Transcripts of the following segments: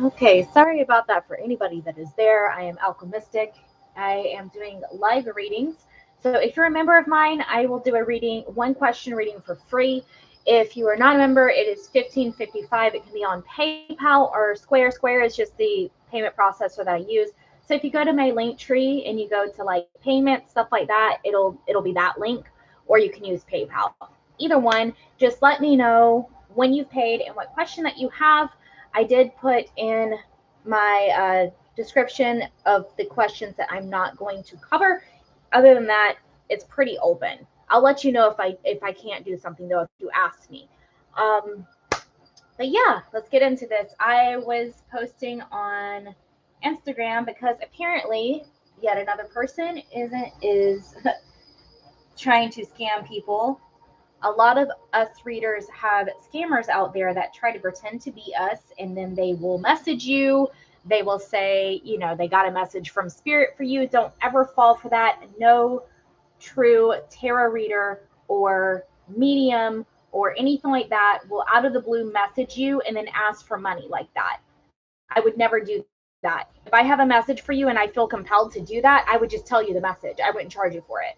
Okay, sorry about that for anybody that is there. I am Alchemistic. I am doing live readings. So if you're a member of mine, I will do a reading, one question reading for free. If you are not a member, it is $15.55. It can be on PayPal or Square. Square is just the payment processor that I use. So if you go to my link tree and you go to like payments, stuff like that, it'll be that link, or you can use PayPal. Either one, just let me know when you've paid and what question that you have. I did put in my description of the questions that I'm not going to cover. Other than that, it's pretty open. I'll let you know if I can't do something though if you ask me. But yeah, let's get into this. I was posting on Instagram because apparently yet another person is trying to scam people. A lot of us readers have scammers out there that try to pretend to be us, and then they will message you. They will say, you know, they got a message from spirit for you. Don't ever fall for that. No true tarot reader or medium or anything like that will out of the blue message you and then ask for money like that. I would never do that. If I have a message for you and I feel compelled to do that, I would just tell you the message. I wouldn't charge you for it.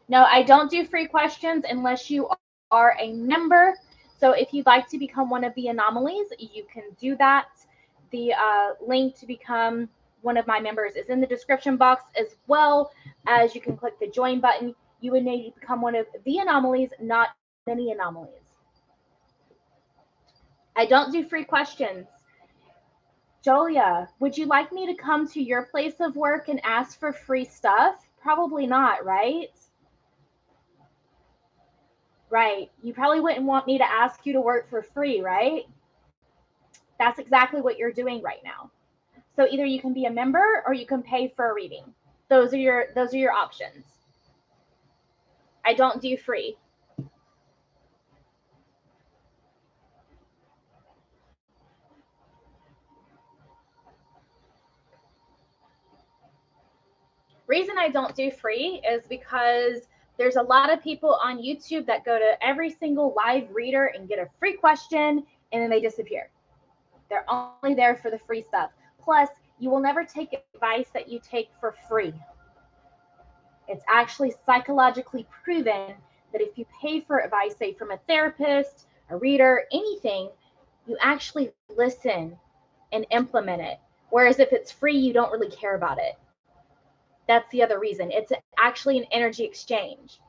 No, I don't do free questions unless you are a member. So if you'd like to become one of the anomalies, you can do that. The link to become one of my members is in the description box, as well as you can click the join button. You would need to become one of the anomalies, not many anomalies. I don't do free questions. Jolia, would you like me to come to your place of work and ask for free stuff? Probably not, right? Right. You probably wouldn't want me to ask you to work for free, right? That's exactly what you're doing right now. So either you can be a member or you can pay for a reading. Those are your options. I don't do free. Reason I don't do free is because there's a lot of people on YouTube that go to every single live reader and get a free question and then they disappear. They're only there for the free stuff. Plus, you will never take advice that you take for free. It's actually psychologically proven that if you pay for advice, say from a therapist, a reader, anything, you actually listen and implement it. Whereas if it's free, you don't really care about it. That's the other reason. It's actually an energy exchange.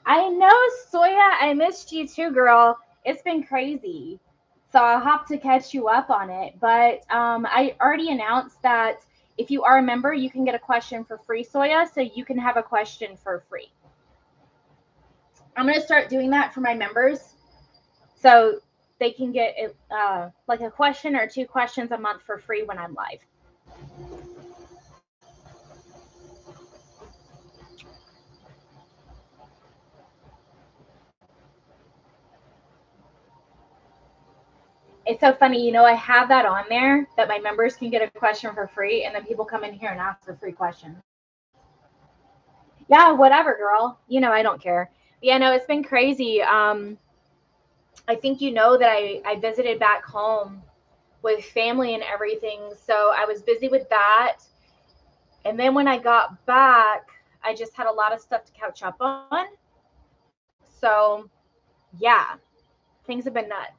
I know, Soya, I missed you too, girl. It's been crazy. So I'll have to catch you up on it. But I already announced that if you are a member, you can get a question for free, Soya. So you can have a question for free. I'm going to start doing that for my members. So they can get like a question or two questions a month for free when I'm live. It's so funny, I have that on there that my members can get a question for free, and then people come in here and ask for free questions. Yeah, whatever, girl. I don't care. Yeah, no, it's been crazy. I think that I visited back home with family and everything, so I was busy with that. And then when I got back, I just had a lot of stuff to catch up on. So, yeah, things have been nuts.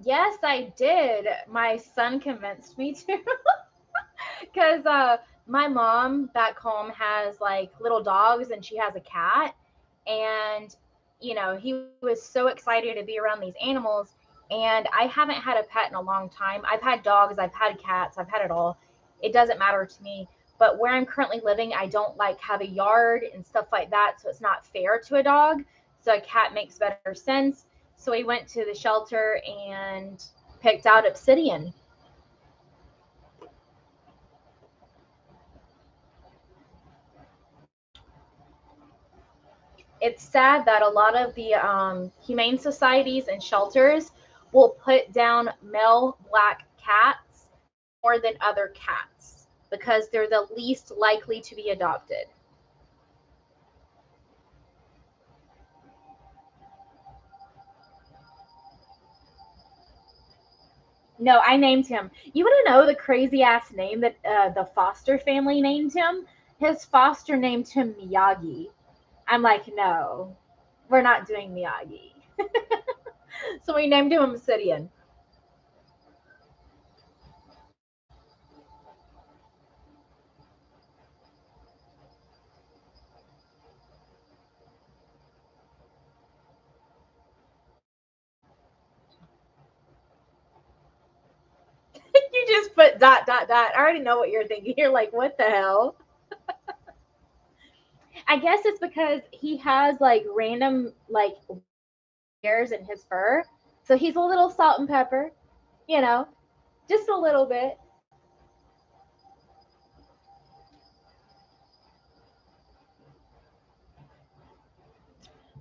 Yes, I did. My son convinced me to. Because my mom back home has like little dogs and she has a cat. And, he was so excited to be around these animals. And I haven't had a pet in a long time. I've had dogs, I've had cats, I've had it all. It doesn't matter to me. But where I'm currently living, I don't like have a yard and stuff like that. So it's not fair to a dog. So a cat makes better sense. So we went to the shelter and picked out obsidian. It's sad that a lot of the humane societies and shelters will put down male black cats more than other cats. because they're the least likely to be adopted. No, I named him. You want to know the crazy ass name that the Foster family named him? His foster named him Miyagi. I'm like, no, we're not doing Miyagi. So we named him Obsidian. You just put dot dot dot. I already know what you're thinking. You're like, what the hell? I guess it's because he has like random like hairs in his fur. So he's a little salt and pepper, you know, just a little bit.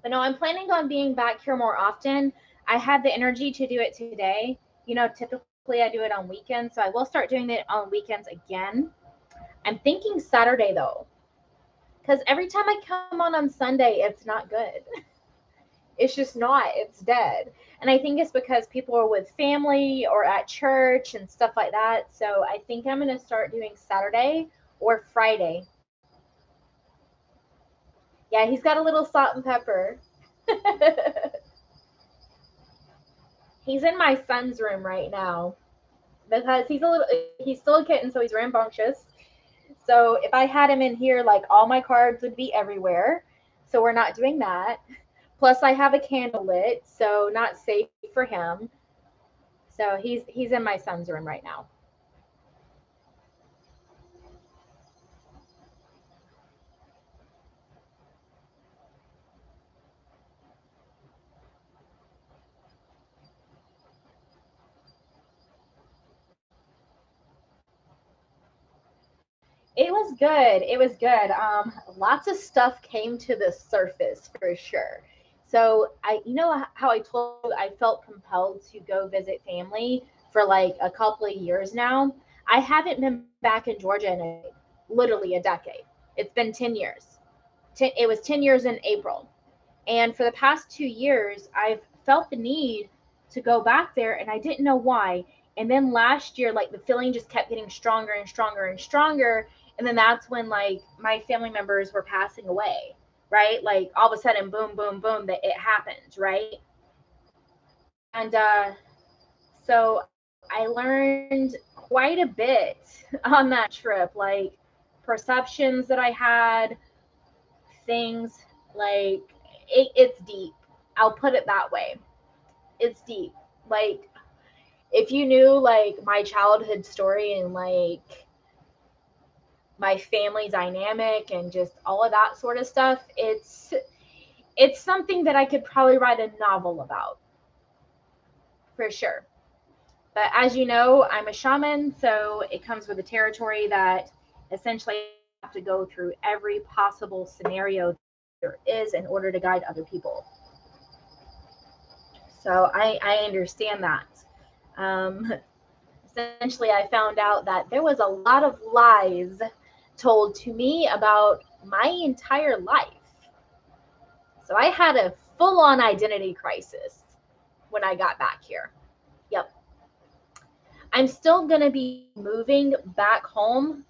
But no, I'm planning on being back here more often. I had the energy to do it today. You know, typically I do it on weekends, so I will start doing it on weekends again. I'm thinking Saturday though, because every time I come on Sunday, it's not good. It's just not, it's dead. And I think it's because people are with family or at church and stuff like that. So I think I'm going to start doing Saturday or Friday. Yeah, he's got a little salt and pepper. He's in my son's room right now because he's still a kitten, so he's rambunctious. So if I had him in here, like all my cards would be everywhere. So we're not doing that. Plus I have a candle lit, so not safe for him. So he's in my son's room right now. It was good. It was good. Lots of stuff came to the surface for sure. So you know how I told you I felt compelled to go visit family for like a couple of years now. I haven't been back in Georgia in literally a decade. It's been 10 years. It was 10 years in April, and for the past 2 years, I've felt the need to go back there, and I didn't know why. And then last year, like the feeling just kept getting stronger and stronger and stronger. And then that's when like my family members were passing away, right? Like all of a sudden, boom, boom, boom, that it happened, right? And so I learned quite a bit on that trip, like perceptions that I had, things like it's deep. I'll put it that way. It's deep. Like if you knew like my childhood story and like my family dynamic and just all of that sort of stuff, it's something that I could probably write a novel about for sure. But as you know, I'm a shaman, so it comes with a territory that essentially I have to go through every possible scenario there is in order to guide other people. So I understand that. Um, Essentially, I found out that there was a lot of lies told to me about my entire life. So I had a full on identity crisis when I got back here. Yep. I'm still going to be moving back home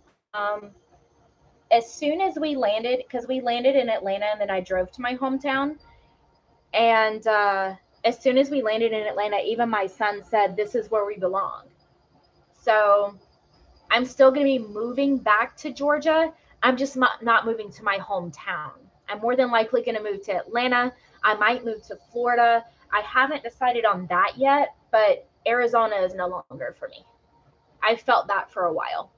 as soon as we landed, because we landed in Atlanta and then I drove to my hometown. And as soon as we landed in Atlanta, even my son said, "This is where we belong." So I'm still going to be moving back to Georgia. I'm just not moving to my hometown. I'm more than likely going to move to Atlanta. I might move to Florida. I haven't decided on that yet, but Arizona is no longer for me. I felt that for a while.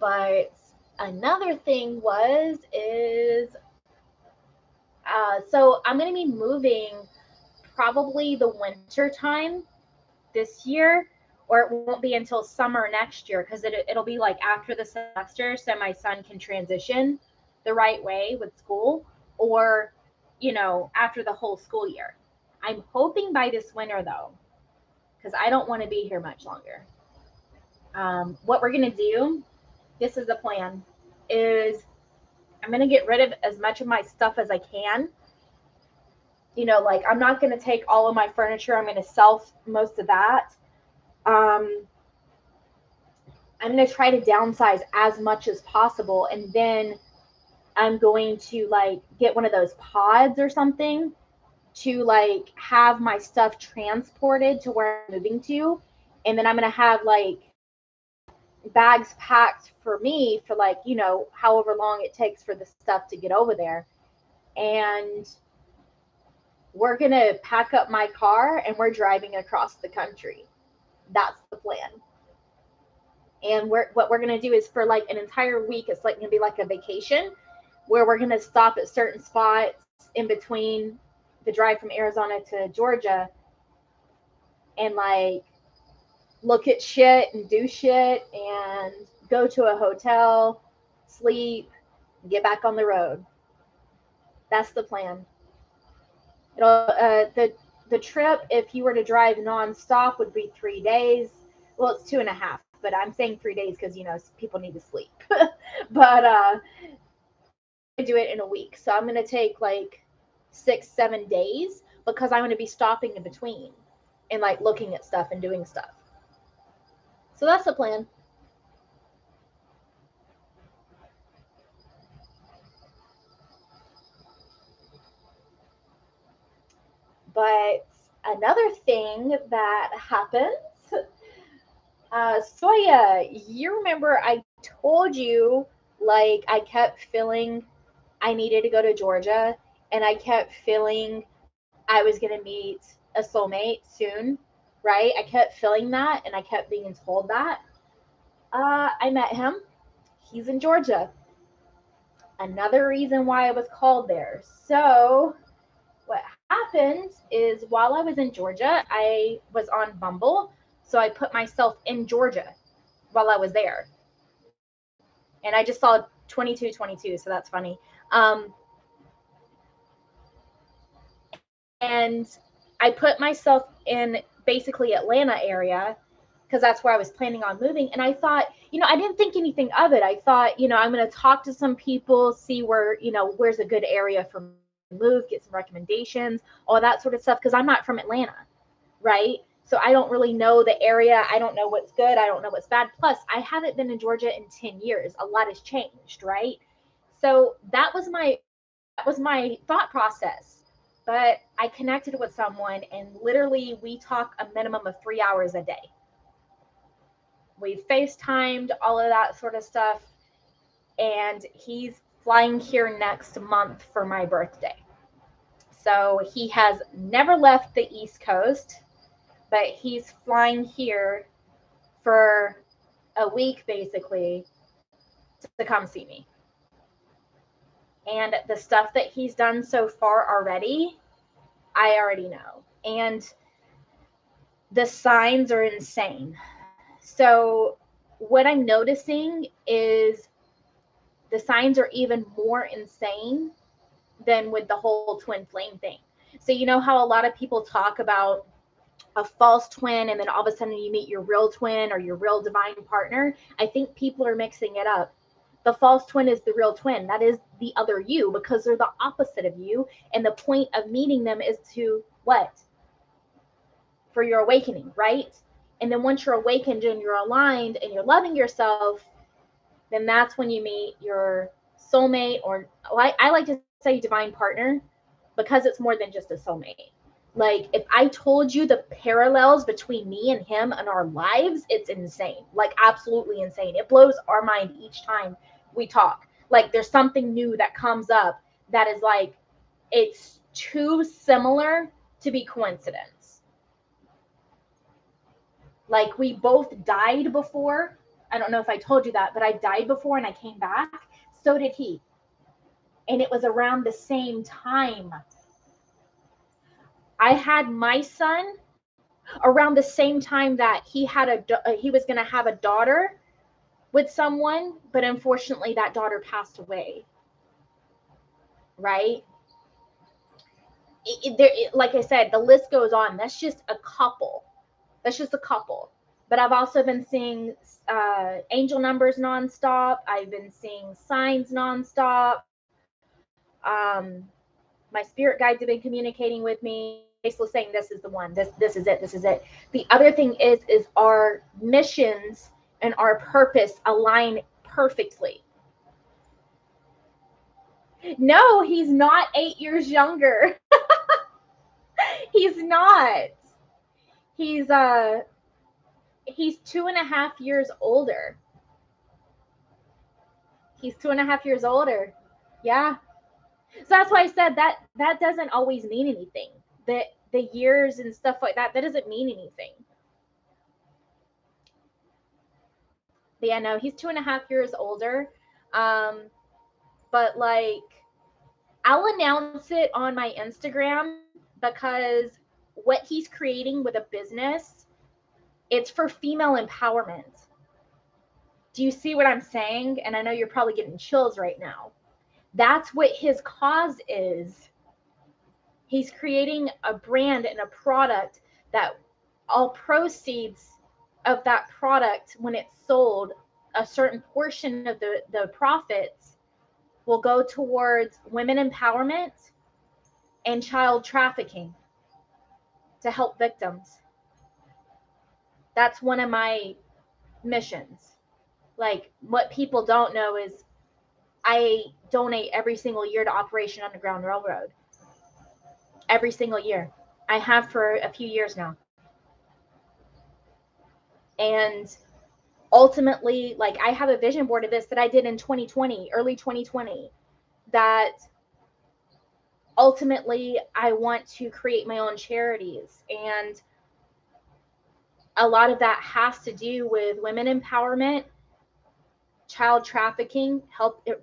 But another thing is so I'm going to be moving probably the winter time this year, or it won't be until summer next year, because it'll be like after the semester, so my son can transition the right way with school, or, you know, after the whole school year. I'm hoping by this winter though, because I don't want to be here much longer. What we're going to do, this is the plan, is I'm going to get rid of as much of my stuff as I can. You know, like, I'm not going to take all of my furniture. I'm going to sell most of that. I'm going to try to downsize as much as possible. And then I'm going to, like, get one of those pods or something to, like, have my stuff transported to where I'm moving to. And then I'm going to have, like, bags packed for me for, like, you know, however long it takes for the stuff to get over there. And we're going to pack up my car and we're driving across the country. That's the plan. And what we're going to do is, for like an entire week, it's like going to be like a vacation where we're going to stop at certain spots in between the drive from Arizona to Georgia and, like, look at shit and do shit and go to a hotel, sleep, get back on the road. That's the plan. The trip, if you were to drive nonstop, would be 3 days. Well, it's 2.5, but I'm saying 3 days because, you know, people need to sleep. But I do it in a week, so I'm gonna take like 6-7 days because I'm gonna be stopping in between and, like, looking at stuff and doing stuff. So that's the plan. But another thing that happens, Soya, you remember I told you, like, I kept feeling I needed to go to Georgia, and I kept feeling I was going to meet a soulmate soon, right? I kept feeling that, and I kept being told that. I met him. He's in Georgia. Another reason why I was called there. So, what happened is, while I was in Georgia, I was on Bumble. So I put myself in Georgia while I was there. And I just saw 2222, so that's funny. And I put myself in basically Atlanta area because that's where I was planning on moving. And I thought, you know, I didn't think anything of it. I thought, you know, I'm going to talk to some people, see where, you know, where's a good area for me to move, get some recommendations, all that sort of stuff, because I'm not from Atlanta, right? So I don't really know the area. I don't know what's good. I don't know what's bad. Plus, I haven't been in Georgia in 10 years. A lot has changed, right? So that was my thought process. But I connected with someone, and literally we talk a minimum of 3 hours a day. We FaceTimed, all of that sort of stuff. And he's flying here next month for my birthday. So he has never left the East Coast, but he's flying here for a week basically to come see me. And the stuff that he's done so far already, I already know. And the signs are insane. So what I'm noticing is the signs are even more insane than with the whole twin flame thing. So you know how a lot of people talk about a false twin, and then all of a sudden you meet your real twin or your real divine partner? I think people are mixing it up. The false twin is the real twin. That is the other you, because they're the opposite of you. And the point of meeting them is to what? For your awakening, right? And then once you're awakened and you're aligned and you're loving yourself, then that's when you meet your soulmate, or I like to say divine partner, because it's more than just a soulmate. Like, if I told you the parallels between me and him and our lives, it's insane. Like, absolutely insane. It blows our mind each time we talk. Like, there's something new that comes up that is like, it's too similar to be coincidence. Like, we both died before. I don't know if I told you that, but I died before and I came back. So did he. And it was around the same time. I had my son around the same time that he was going to have a daughter with someone, but unfortunately that daughter passed away. Right? Like I said, the list goes on. That's just a couple. But I've also been seeing angel numbers nonstop. I've been seeing signs nonstop. My spirit guides have been communicating with me, basically saying this is the one. This is it. This is it. The other thing is our missions and our purpose align perfectly. No, he's not 8 years younger. He's not. He's 2.5 years older. He's 2.5 years older. Yeah. So that's why I said that doesn't always mean anything. The years and stuff like that doesn't mean anything. But yeah, no, he's 2.5 years older. But like, I'll announce it on my Instagram because what he's creating with a business, it's for female empowerment. Do you see what I'm saying? And I know you're probably getting chills right now. That's what his cause is. He's creating a brand and a product that all proceeds of that product, when it's sold, a certain portion of the profits will go towards women empowerment and child trafficking to help victims. That's one of my missions. Like, what people don't know is I donate every single year to Operation Underground Railroad. Every single year. I have for a few years now. And ultimately, like, I have a vision board of this that I did in 2020, early 2020, that ultimately I want to create my own charities. And a lot of that has to do with women empowerment, child trafficking,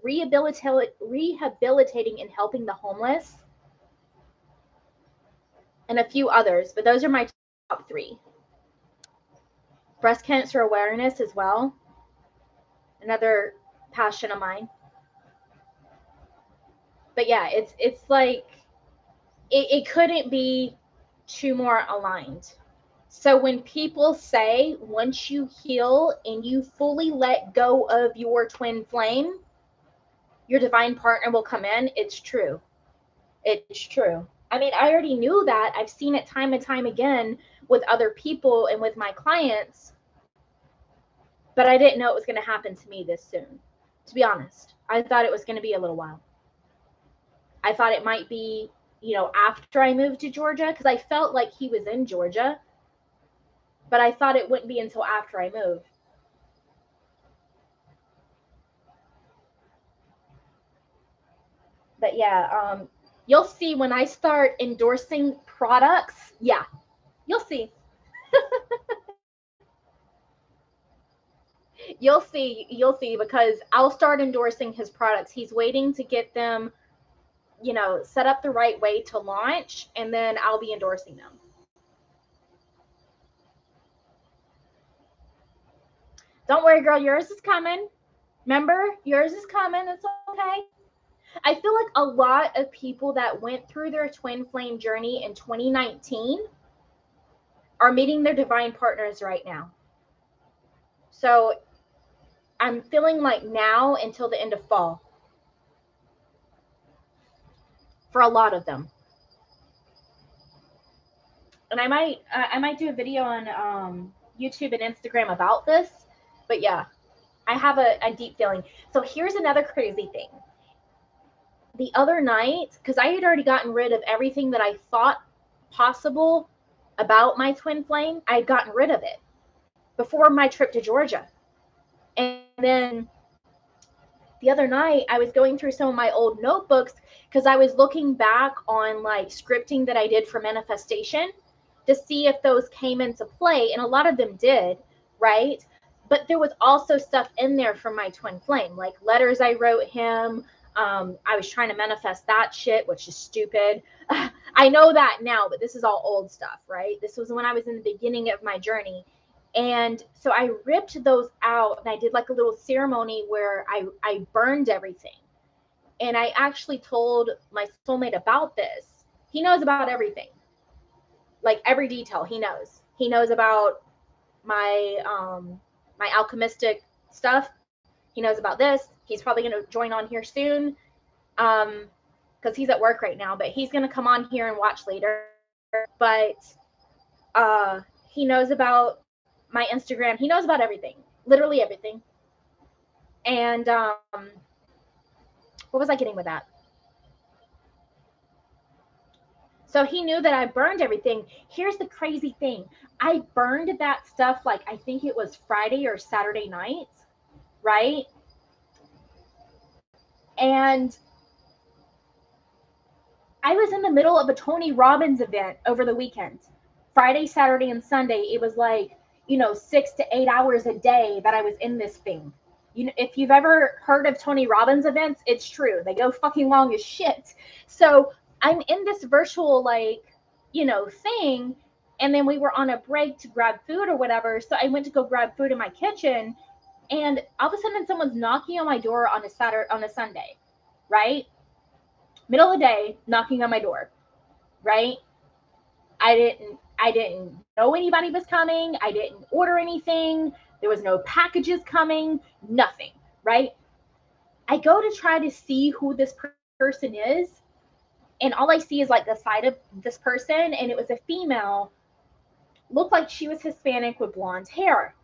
rehabilitating and helping the homeless, and a few others, but those are my top 3. Breast cancer awareness as well, another passion of mine. But yeah, it's like it couldn't be 2 more aligned. So when people say once you heal and you fully let go of your twin flame, your divine partner will come in, it's true. It's true. I mean, I already knew that. I've seen it time and time again with other people and with my clients, but I didn't know it was going to happen to me this soon. To be honest, I thought it was going to be a little while. I thought it might be, after I moved to Georgia, because I felt like he was in Georgia, but I thought it wouldn't be until after I moved. But yeah, you'll see when I start endorsing products. Yeah, you'll see. You'll see, because I'll start endorsing his products. He's waiting to get them, set up the right way to launch, and then I'll be endorsing them. Don't worry, girl, yours is coming. Remember, yours is coming. It's okay. I feel like a lot of people that went through their twin flame journey in 2019 are meeting their divine partners right now. So I'm feeling like now until the end of fall for a lot of them. And I might do a video on YouTube and Instagram about this. But yeah, I have a deep feeling. So here's another crazy thing. The other night, because I had already gotten rid of everything that I thought possible about my twin flame, I had gotten rid of it before my trip to Georgia. And then the other night, I was going through some of my old notebooks because I was looking back on like scripting that I did for manifestation to see if those came into play. And a lot of them did, right? But there was also stuff in there from my twin flame, like letters I wrote him. I was trying to manifest that shit, which is stupid. I I know that now, but this is all old stuff, right? This was when I was in the beginning of my journey. And so I ripped those out and I did like a little ceremony where I burned everything. And I actually told my soulmate about this. He knows about everything, like every detail he knows. He knows about my my alchemistic stuff. He knows about this. He's probably going to join on here soon because he's at work right now, but he's going to come on here and watch later. But he knows about my Instagram. He knows about everything, literally everything. And what was I getting with that? So he knew that I burned everything. Here's the crazy thing. I burned that stuff like I think it was Friday or Saturday night, right? And I was in the middle of a Tony Robbins event over the weekend. Friday, Saturday, and Sunday, it was like, 6 to 8 hours a day that I was in this thing. If you've ever heard of Tony Robbins events, it's true. They go fucking long as shit. So I'm in this virtual, thing. And then we were on a break to grab food or whatever. So I went to go grab food in my kitchen. And all of a sudden someone's knocking on my door on a Sunday, right? Middle of the day, knocking on my door, right? I didn't know anybody was coming. I didn't order anything. There was no packages coming, nothing, right? I go to try to see who this person is, and all I see is like the side of this person, and it was a female, looked like she was Hispanic with blonde hair.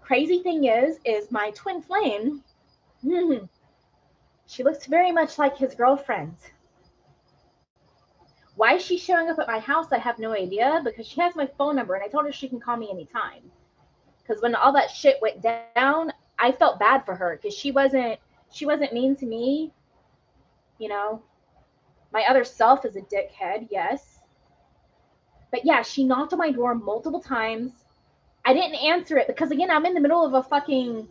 Crazy thing is my twin flame, she looks very much like his girlfriend. Why is she showing up at my house? I have no idea, because she has my phone number and I told her she can call me anytime. Because when all that shit went down, I felt bad for her because she wasn't mean to me. My other self is a dickhead, yes. But yeah, she knocked on my door multiple times. I didn't answer it because, again, I'm in the middle of a fucking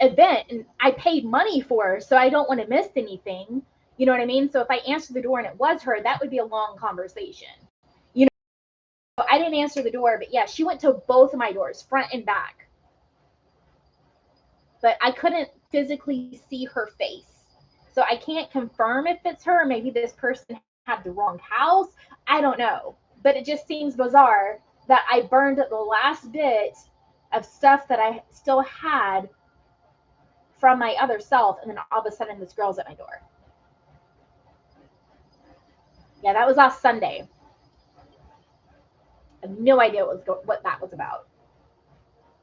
event and I paid money for her, so I don't want to miss anything. You know what I mean? So if I answered the door and it was her, that would be a long conversation. I didn't answer the door, but yeah, she went to both of my doors, front and back. But I couldn't physically see her face. So I can't confirm if it's her. Maybe this person had the wrong house. I don't know. But it just seems bizarre that I burned the last bit of stuff that I still had from my other self, and then all of a sudden this girl's at my door. Yeah, that was last Sunday. I have no idea what that was about.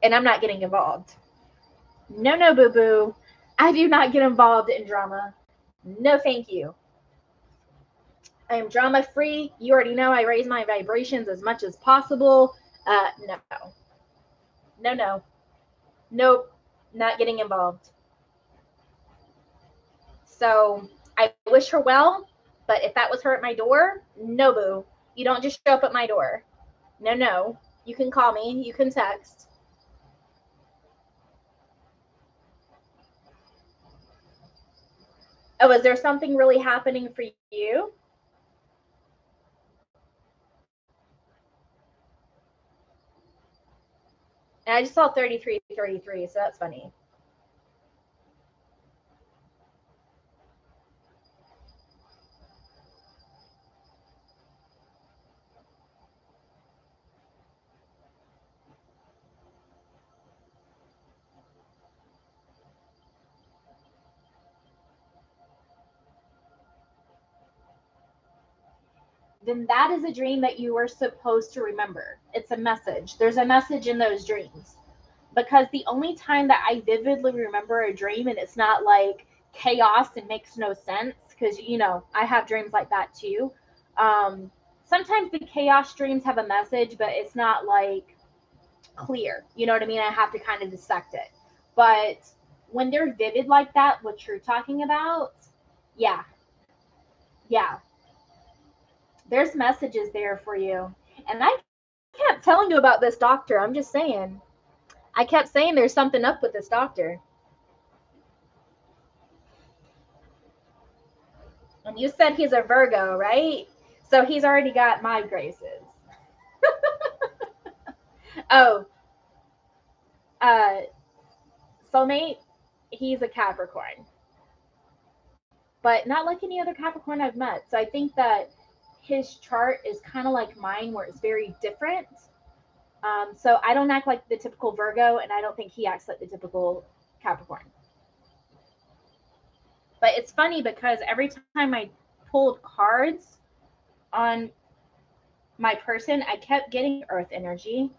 And I'm not getting involved. No, boo-boo. I do not get involved in drama. No, thank you. I am drama-free. You already know I raise my vibrations as much as possible. No. Nope. Not getting involved. So I wish her well, but if that was her at my door, no, boo. You don't just show up at my door. No. You can call me. You can text. Oh, is there something really happening for you? And I just saw 33, so that's funny. Then that is a dream that you were supposed to remember. It's a message. There's a message in those dreams. Because the only time that I vividly remember a dream and it's not like chaos and makes no sense, because, I have dreams like that too. Sometimes the chaos dreams have a message, but it's not like clear. You know what I mean? I have to kind of dissect it. But when they're vivid like that, what you're talking about, yeah. There's messages there for you. And I kept telling you about this doctor. I'm just saying. I kept saying there's something up with this doctor. And you said he's a Virgo, right? So he's already got my graces. Oh, uh, soulmate, he's a Capricorn, but not like any other Capricorn I've met. So I think that his chart is kind of like mine, where it's very different. So I don't act like the typical Virgo, and I don't think he acts like the typical Capricorn. But it's funny because every time I pulled cards on my person, I kept getting earth energy.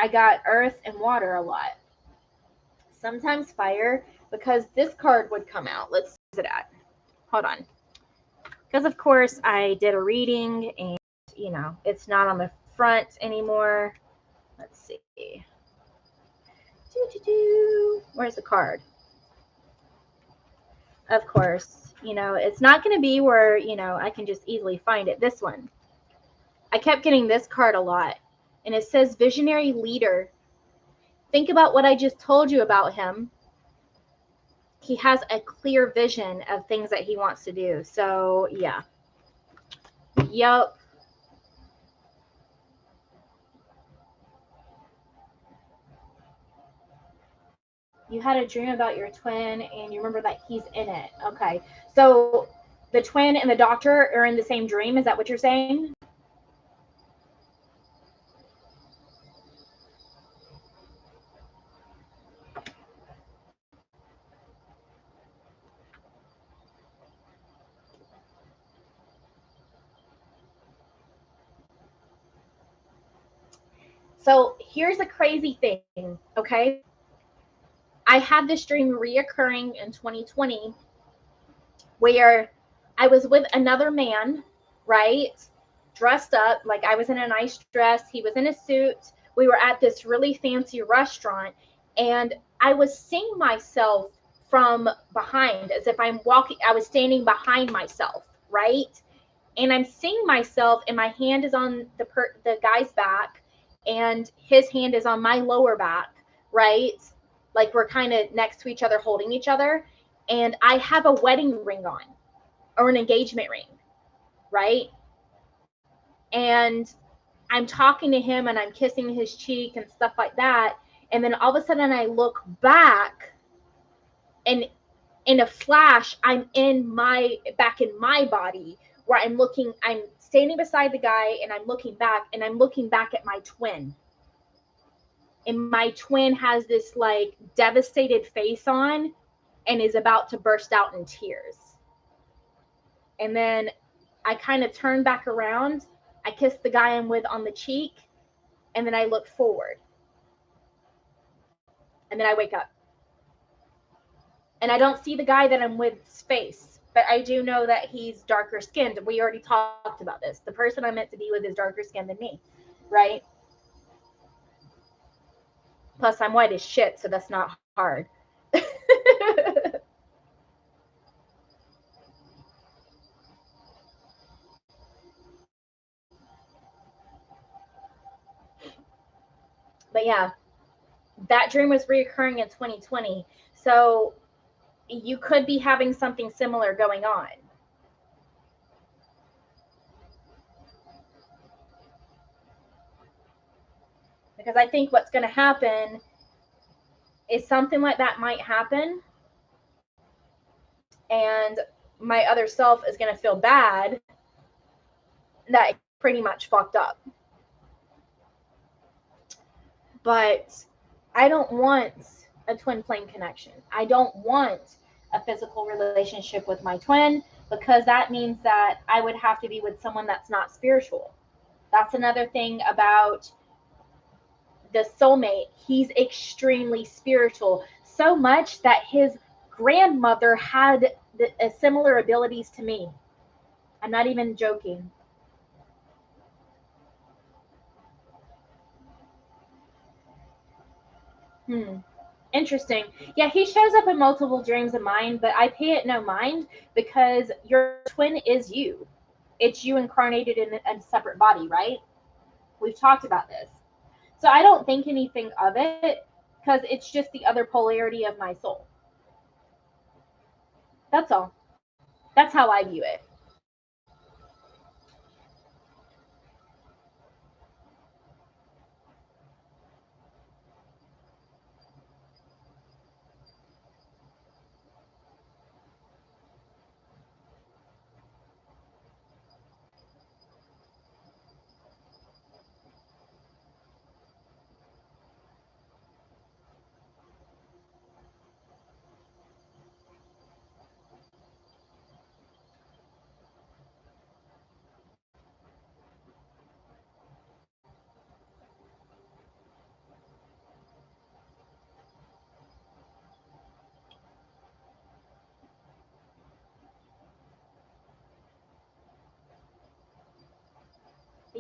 I got earth and water a lot. Sometimes fire, because this card would come out. Let's see it at. Hold on. Because of course I did a reading and it's not on the front anymore. Let's see. Where's the card? Of course, it's not going to be where, I can just easily find it. This one. I kept getting this card a lot. And it says visionary leader. Think about what I just told you about him. He has a clear vision of things that he wants to do. So, yeah. Yup. You had a dream about your twin and you remember that he's in it. Okay. So the twin and the doctor are in the same dream. Is that what you're saying? So here's a crazy thing, okay? I had this dream reoccurring in 2020 where I was with another man, right? Dressed up, like I was in a nice dress. He was in a suit. We were at this really fancy restaurant, and I was seeing myself from behind as if I'm walking. I was standing behind myself, right? And I'm seeing myself, and my hand is on the guy's back, and his hand is on my lower back, right? Like we're kind of next to each other, holding each other. And I have a wedding ring on, or an engagement ring, right? And I'm talking to him and I'm kissing his cheek and stuff like that. And then all of a sudden I look back, and in a flash, I'm back in my body, where I'm standing beside the guy and I'm looking back, and I'm looking back at my twin. And my twin has this like devastated face on and is about to burst out in tears. And then I kind of turn back around. I kiss the guy I'm with on the cheek, and then I look forward. And then I wake up. And I don't see the guy that I'm with's face, but I do know that he's darker skinned. We already talked about this. The person I'm meant to be with is darker skinned than me, right? Plus, I'm white as shit, so that's not hard. But yeah, that dream was reoccurring in 2020. So you could be having something similar going on. Because I think what's going to happen is something like that might happen, and my other self is going to feel bad that it's pretty much fucked up. But I don't want a twin flame connection. I don't want a physical relationship with my twin, because that means that I would have to be with someone that's not spiritual. That's another thing about the soulmate. He's extremely spiritual, so much that his grandmother had similar abilities to me. I'm not even joking. Interesting. Yeah, he shows up in multiple dreams of mine, but I pay it no mind, because your twin is you. It's you incarnated in a separate body, right? We've talked about this. So I don't think anything of it, because it's just the other polarity of my soul. That's all. That's how I view it.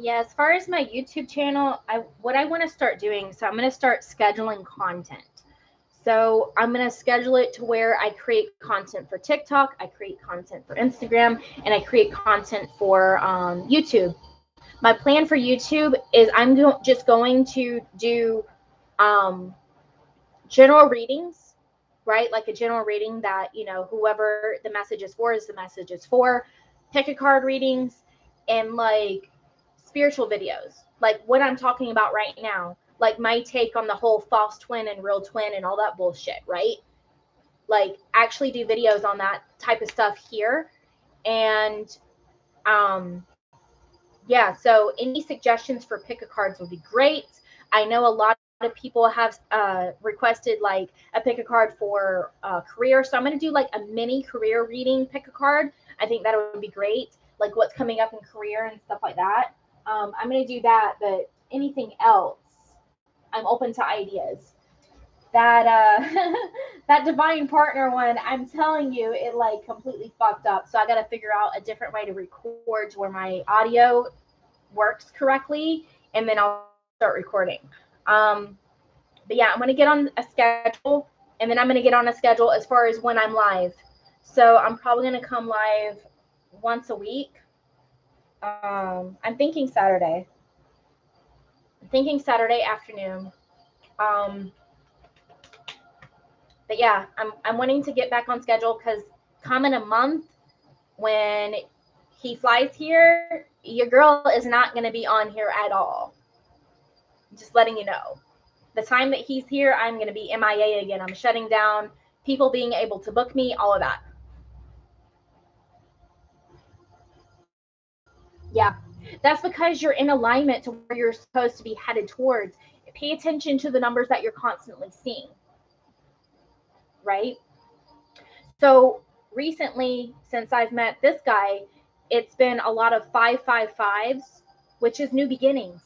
Yeah, as far as my YouTube channel, what I want to start doing, so I'm going to start scheduling content. So I'm going to schedule it to where I create content for TikTok, I create content for Instagram, and I create content for YouTube. My plan for YouTube is just going to do um, general readings, right? Like a general reading that, whoever the message is the message is for. Pick a card readings and like spiritual videos, like what I'm talking about right now, like my take on the whole false twin and real twin and all that bullshit, right? Like actually do videos on that type of stuff here. And yeah, so any suggestions for pick a cards would be great. I know a lot of people have requested like a pick a card for career, so I'm going to do like a mini career reading, pick a card. I think that would be great, like what's coming up in career and stuff like that. I'm going to do that, but anything else, I'm open to ideas. That that divine partner one, I'm telling you, it like completely fucked up, so I got to figure out a different way to record to where my audio works correctly, and then I'll start recording. But yeah, I'm going to get on a schedule, and then I'm going to get on a schedule as far as when I'm live. So I'm probably going to come live once a week. I'm thinking Saturday. I'm thinking Saturday afternoon. Um, but yeah, I'm wanting to get back on schedule because come in a month when he flies here, your girl is not going to be on here at all. Just letting you know. The time that he's here, I'm going to be MIA again. I'm shutting down, people being able to book me, all of that. Yeah, that's because you're in alignment to where you're supposed to be headed towards. Pay attention to the numbers that you're constantly seeing, right? So recently, since I've met this guy, it's been a lot of 555s, which is new beginnings.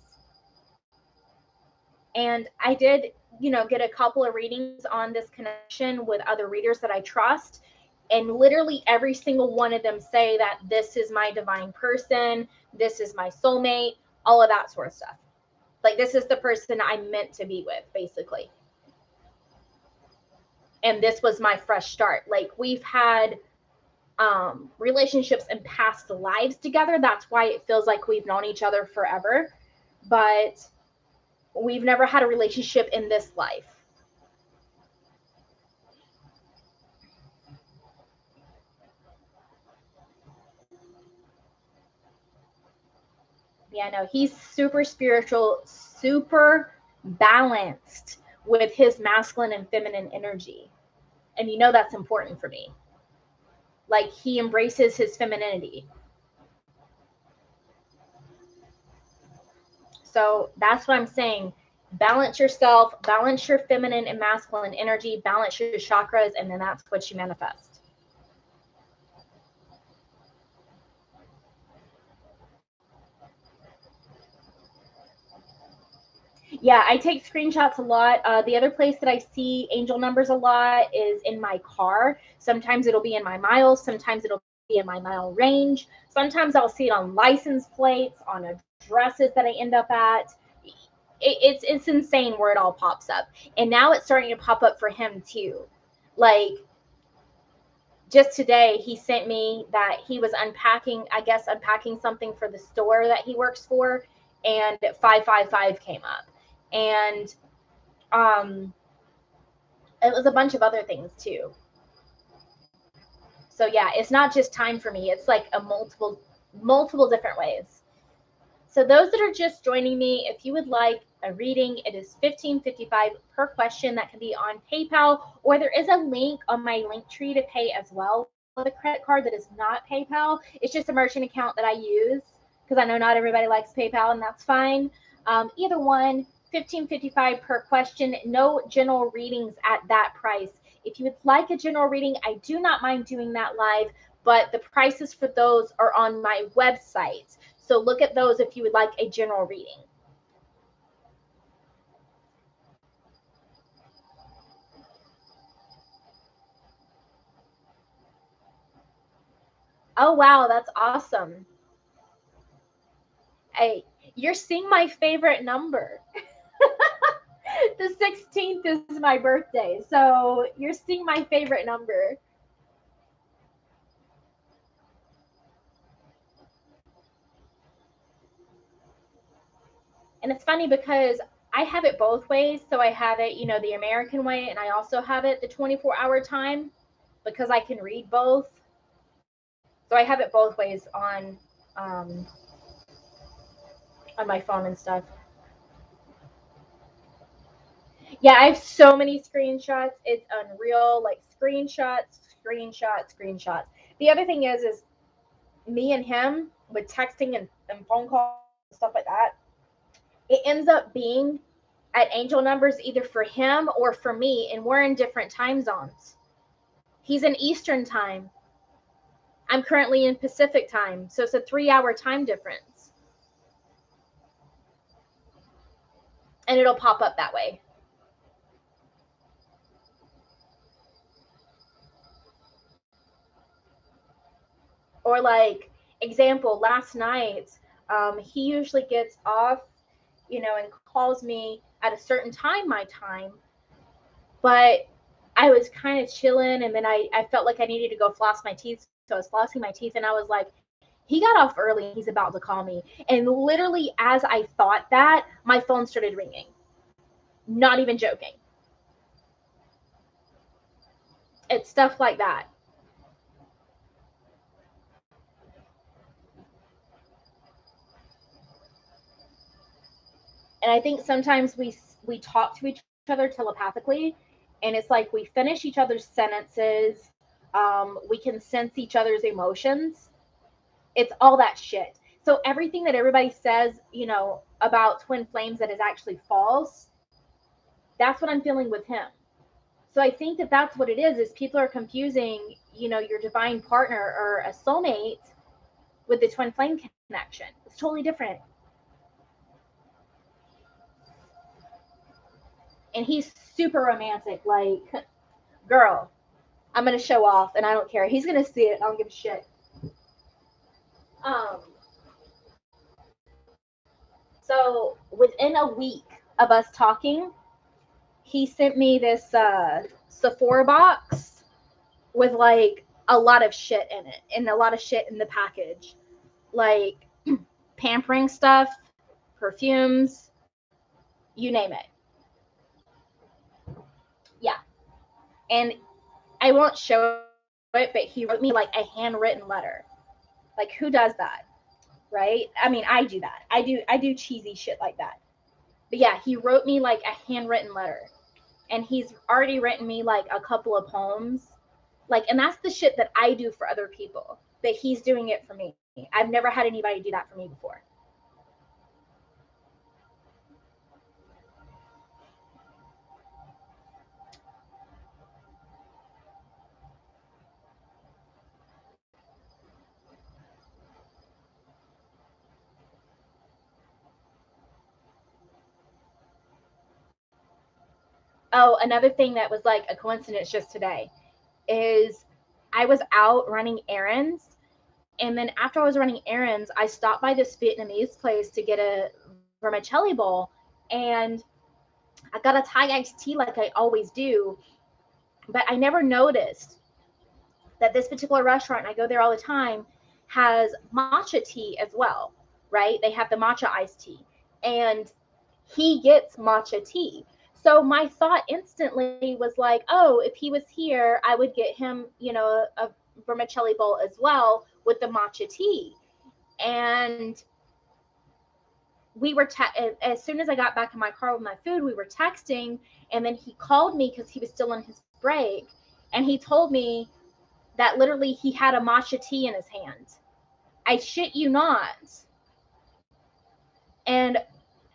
And I did, get a couple of readings on this connection with other readers that I trust. And literally every single one of them say that this is my divine person, this is my soulmate, all of that sort of stuff. Like, this is the person I'm meant to be with, basically. And this was my fresh start. Like, we've had relationships in past lives together. That's why it feels like we've known each other forever. But we've never had a relationship in this life. Yeah, no, he's super spiritual, super balanced with his masculine and feminine energy. And that's important for me. Like, he embraces his femininity. So that's what I'm saying. Balance yourself, balance your feminine and masculine energy, balance your chakras, and then that's what you manifest. Yeah, I take screenshots a lot. The other place that I see angel numbers a lot is in my car. Sometimes it'll be in my miles. Sometimes it'll be in my mile range. Sometimes I'll see it on license plates, on addresses that I end up at. It's insane where it all pops up. And now it's starting to pop up for him too. Like, just today, he sent me that he was unpacking something for the store that he works for, and 555 came up. And it was a bunch of other things too. So yeah, it's not just time for me. It's like a multiple different ways. So those that are just joining me, if you would like a reading, it is $15.55 per question. That can be on PayPal, or there is a link on my link tree to pay as well with a credit card that is not PayPal. It's just a merchant account that I use because I know not everybody likes PayPal, and that's fine. Either one, $15.55 per question. No general readings at that price. If you would like a general reading, I do not mind doing that live, but the prices for those are on my website. So look at those if you would like a general reading. Oh, wow, that's awesome. You're seeing my favorite number. The 16th is my birthday, so you're seeing my favorite number. And it's funny because I have it both ways. So I have it, the American way, and I also have it the 24-hour time because I can read both. So I have it both ways um, on my phone and stuff. Yeah, I have so many screenshots. It's unreal. Like screenshots, screenshots, screenshots. The other thing is me and him with texting and phone calls and stuff like that. It ends up being at angel numbers either for him or for me, and we're in different time zones. He's in Eastern time. I'm currently in Pacific time, so it's a 3-hour time difference. And it'll pop up that way. Or like example, last night, he usually gets off, and calls me at a certain time, my time. But I was kind of chilling, and then I felt like I needed to go floss my teeth. So I was flossing my teeth, and I was like, he got off early. He's about to call me. And literally, as I thought that, my phone started ringing. Not even joking. It's stuff like that. And I think sometimes we talk to each other telepathically, and it's like we finish each other's sentences. We can sense each other's emotions. It's all that shit. So everything that everybody says, about twin flames that is actually false, that's what I'm feeling with him. So I think that that's what it is people are confusing, your divine partner or a soulmate with the twin flame connection. It's totally different. And he's super romantic. Like, girl, I'm gonna show off, and I don't care. He's gonna see it. I don't give a shit. Um. So within a week of us talking, he sent me this Sephora box with like a lot of shit in it, and a lot of shit in the package, like pampering stuff, perfumes, you name it. Yeah, and I won't show it, but he wrote me like a handwritten letter. Like, who does that? Right? I mean, I do that. I do cheesy shit like that. But yeah, he wrote me like a handwritten letter. And he's already written me like a couple of poems. Like, and that's the shit that I do for other people. But he's doing it for me. I've never had anybody do that for me before. Oh, another thing that was like a coincidence just today is I was out running errands. And then after I was running errands, I stopped by this Vietnamese place to get a vermicelli bowl. And I got a Thai iced tea like I always do. But I never noticed that this particular restaurant, and I go there all the time, has matcha tea as well, right? They have the matcha iced tea. And he gets matcha tea. So my thought instantly was like, oh, if he was here, I would get him, a vermicelli bowl as well with the matcha tea. And we were as soon as I got back in my car with my food, we were texting, and then he called me because he was still on his break, and he told me that literally he had a matcha tea in his hand. I shit you not. And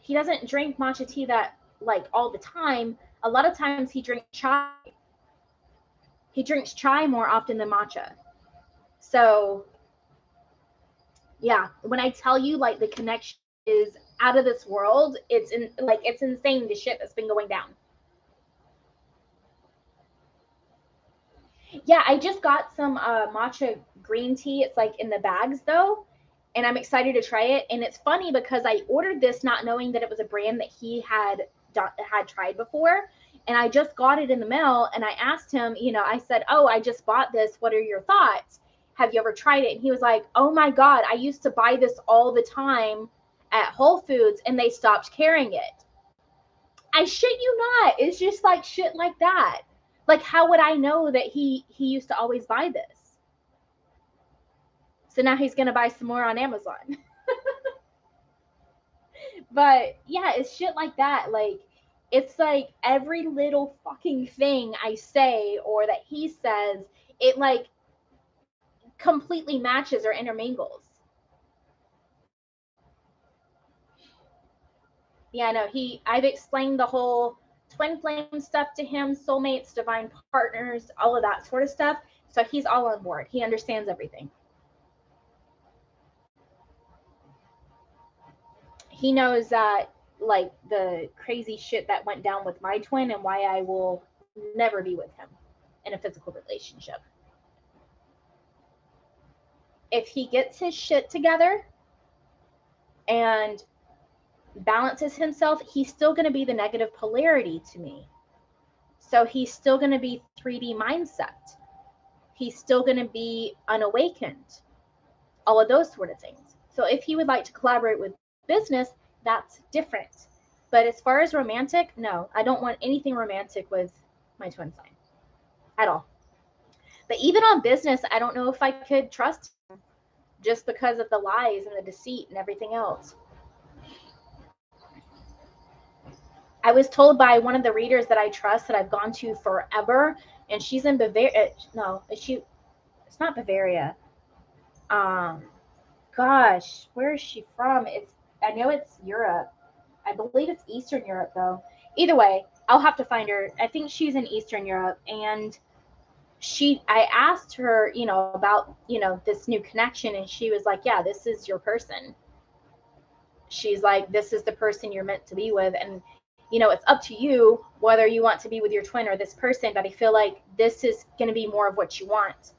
he doesn't drink matcha tea that like all the time. A lot of times he drinks chai. He drinks chai more often than matcha. So yeah, when I tell you like the connection is out of this world, it's insane the shit that's been going down. Yeah, I just got some matcha green tea. It's like in the bags though, and I'm excited to try it. And it's funny because I ordered this not knowing that it was a brand that he had tried before. And I just got it in the mail, and I asked him, I said, "Oh, I just bought this. What are your thoughts? Have you ever tried it?" And he was like, "Oh my God, I used to buy this all the time at Whole Foods, and they stopped carrying it." I shit you not. It's just like shit like that. Like, how would I know that he used to always buy this? So now he's going to buy some more on Amazon. But yeah, it's shit like that. Like, it's like every little fucking thing I say or that he says, it like completely matches or intermingles. Yeah, no, I've explained the whole twin flame stuff to him, soulmates, divine partners, all of that sort of stuff. So he's all on board. He understands everything. He knows that, like, the crazy shit that went down with my twin and why I will never be with him in a physical relationship. If he gets his shit together and balances himself, he's still going to be the negative polarity to me. So he's still going to be 3D mindset. He's still going to be unawakened. All of those sort of things. So if he would like to collaborate with business, that's different. But as far as romantic, no, I don't want anything romantic with my twin sign at all. But even on business, I don't know if I could trust him just because of the lies and the deceit and everything else. I was told by one of the readers that I trust that I've gone to forever, and she's in Bavaria. No, it's not Bavaria. Gosh, where is she from? I know it's Europe. I believe it's Eastern Europe though. Either way, I'll have to find her. I think she's in Eastern Europe, and I asked her, about, this new connection, and she was like, "Yeah, this is your person." She's like, "This is the person you're meant to be with, and it's up to you whether you want to be with your twin or this person, but I feel like this is going to be more of what you want.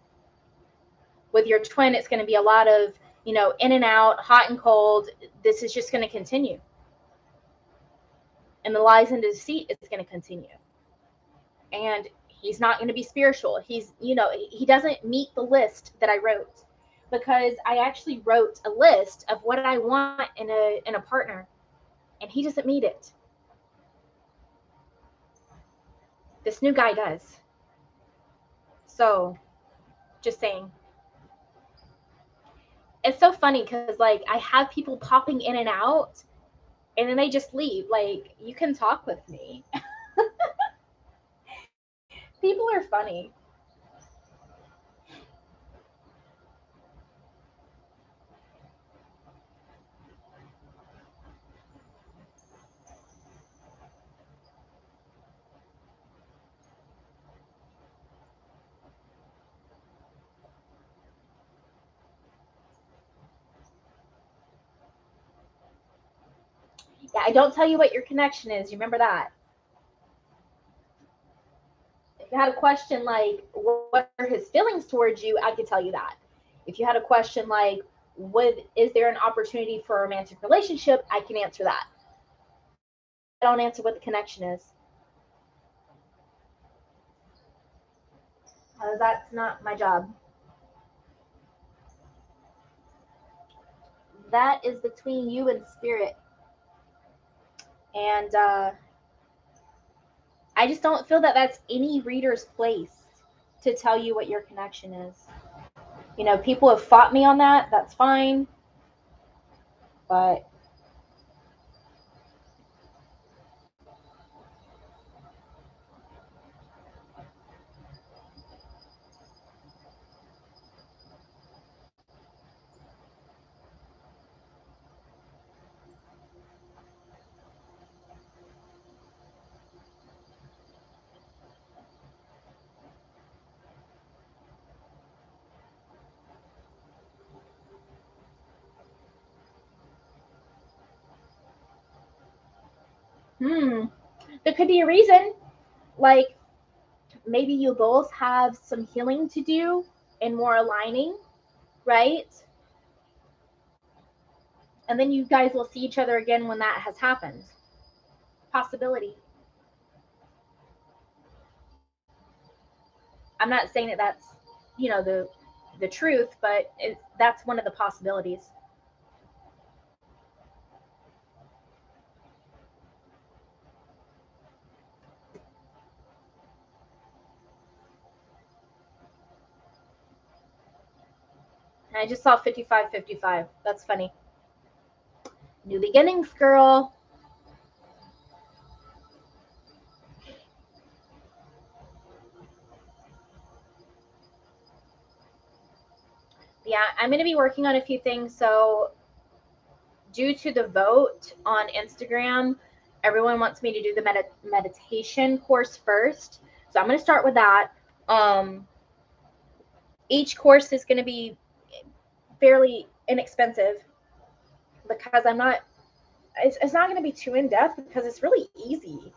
With your twin, it's going to be a lot of, in and out, hot and cold. This is just going to continue. And the lies and deceit is going to continue. And he's not going to be spiritual. He doesn't meet the list that I wrote, because I actually wrote a list of what I want in a partner, and he doesn't meet it. This new guy does. So, just saying. It's so funny because, like, I have people popping in and out, and then they just leave. Like, you can talk with me. People are funny. Yeah, I don't tell you what your connection is. You remember that. If you had a question like, what are his feelings towards you, I could tell you that. If you had a question like, is there an opportunity for a romantic relationship, I can answer that. I don't answer what the connection is. That's not my job. That is between you and spirit. And I just don't feel that that's any reader's place to tell you what your connection is. People have fought me on that. That's fine. But there could be a reason. Like, maybe you both have some healing to do and more aligning, right? And then you guys will see each other again when that has happened. Possibility. I'm not saying that that's, you know, the truth, but that's one of the possibilities. And I just saw 55-55. That's funny. New beginnings, girl. Yeah, I'm going to be working on a few things. So due to the vote on Instagram, everyone wants me to do the meditation course first. So I'm going to start with that. Each course is going to be fairly inexpensive because I'm not, it's not going to be too in depth because it's really easy.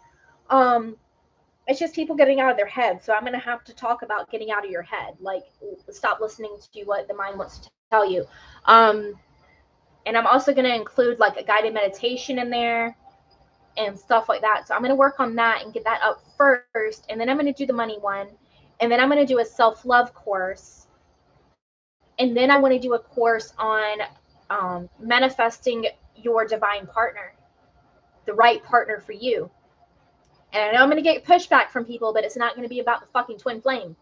It's just people getting out of their head. So I'm going to have to talk about getting out of your head. Like, stop listening to what the mind wants to tell you. And I'm also going to include like a guided meditation in there and stuff like that. So I'm going to work on that and get that up first. And then I'm going to do the money one. And then I'm going to do a self-love course. And then I want to do a course on manifesting your divine partner, the right partner for you. And I know I'm going to get pushback from people, but it's not going to be about the fucking twin flame.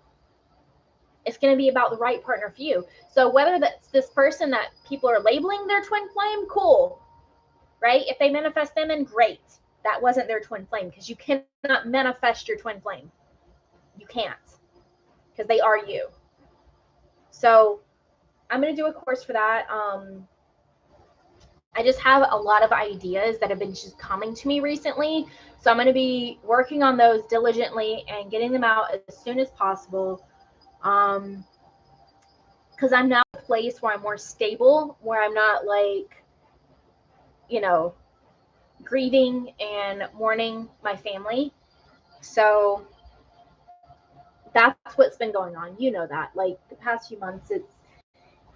It's going to be about the right partner for you. So whether that's this person that people are labeling their twin flame, cool, right? If they manifest them in, great. That wasn't their twin flame, because you cannot manifest your twin flame. You can't, because they are you. So I'm going to do a course for that. I just have a lot of ideas that have been just coming to me recently. So I'm going to be working on those diligently and getting them out as soon as possible. Because I'm now at a place where I'm more stable, where I'm not like, you know, grieving and mourning my family. So that's what's been going on. You know that. Like the past few months,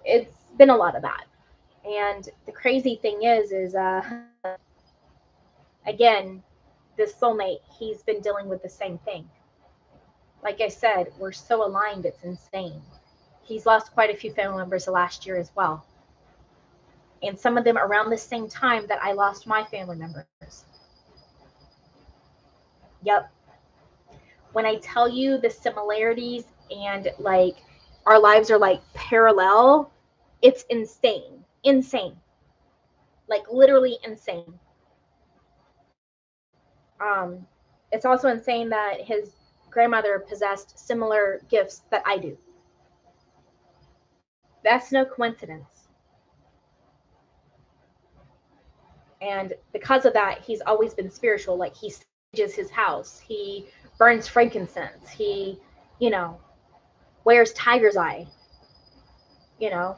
it's been a lot of that. And the crazy thing is again, this soulmate, he's been dealing with the same thing. Like I said, we're so aligned, it's insane. He's lost quite a few family members the last year as well. And some of them around the same time that I lost my family members. Yep. When I tell you the similarities and like our lives are like parallel, it's insane. Insane. Like literally insane. It's also insane that his grandmother possessed similar gifts that I do. That's no coincidence. And because of that, he's always been spiritual. Like he sages his house. He burns frankincense. He, you know, wears tiger's eye. You know.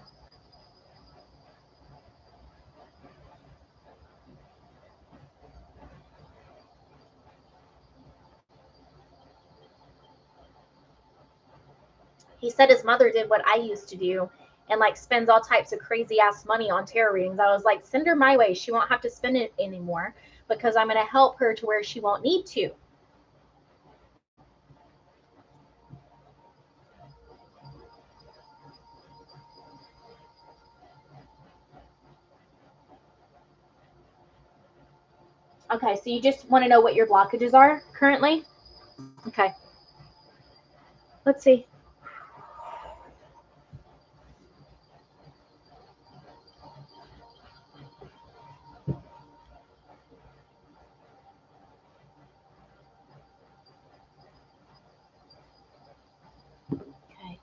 He said his mother did what I used to do and like spends all types of crazy ass money on tarot readings. I was like, send her my way. She won't have to spend it anymore because I'm going to help her to where she won't need to. Okay, so you just want to know what your blockages are currently? Okay. Let's see. Okay.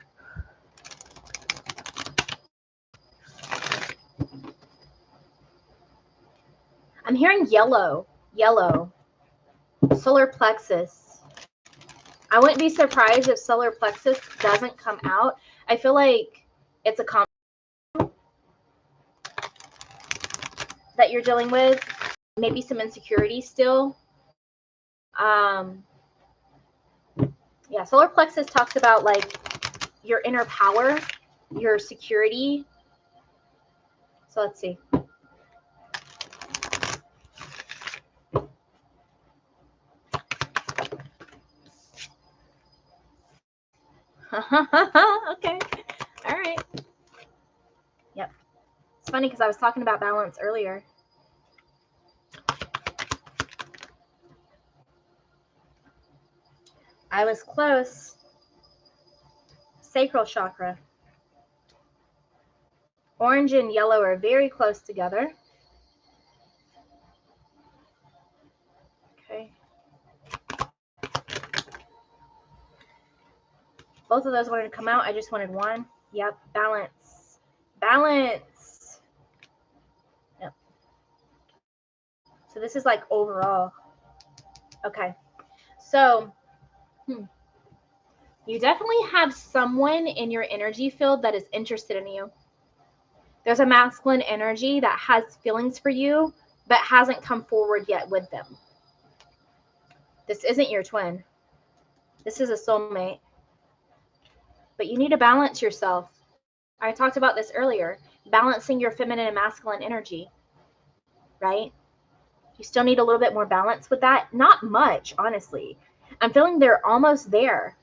I'm hearing yellow. Yellow. Solar plexus. I wouldn't be surprised if solar plexus doesn't come out. I feel like it's a combo that you're dealing with. Maybe some insecurity still. Yeah, solar plexus talks about like your inner power, your security. So let's see. Okay. All right. Yep. It's funny because I was talking about balance earlier. I was close. Sacral chakra. Orange and yellow are very close together. Okay. Both of those wanted to come out. I just wanted one. Yep. Balance. Balance. Yep. So this is like overall. Okay. So, you definitely have someone in your energy field that is interested in you. There's a masculine energy that has feelings for you, but hasn't come forward yet with them. This isn't your twin. This is a soulmate. But you need to balance yourself. I talked about this earlier. Balancing your feminine and masculine energy, right? You still need a little bit more balance with that. Not much, honestly. I'm feeling they're almost there.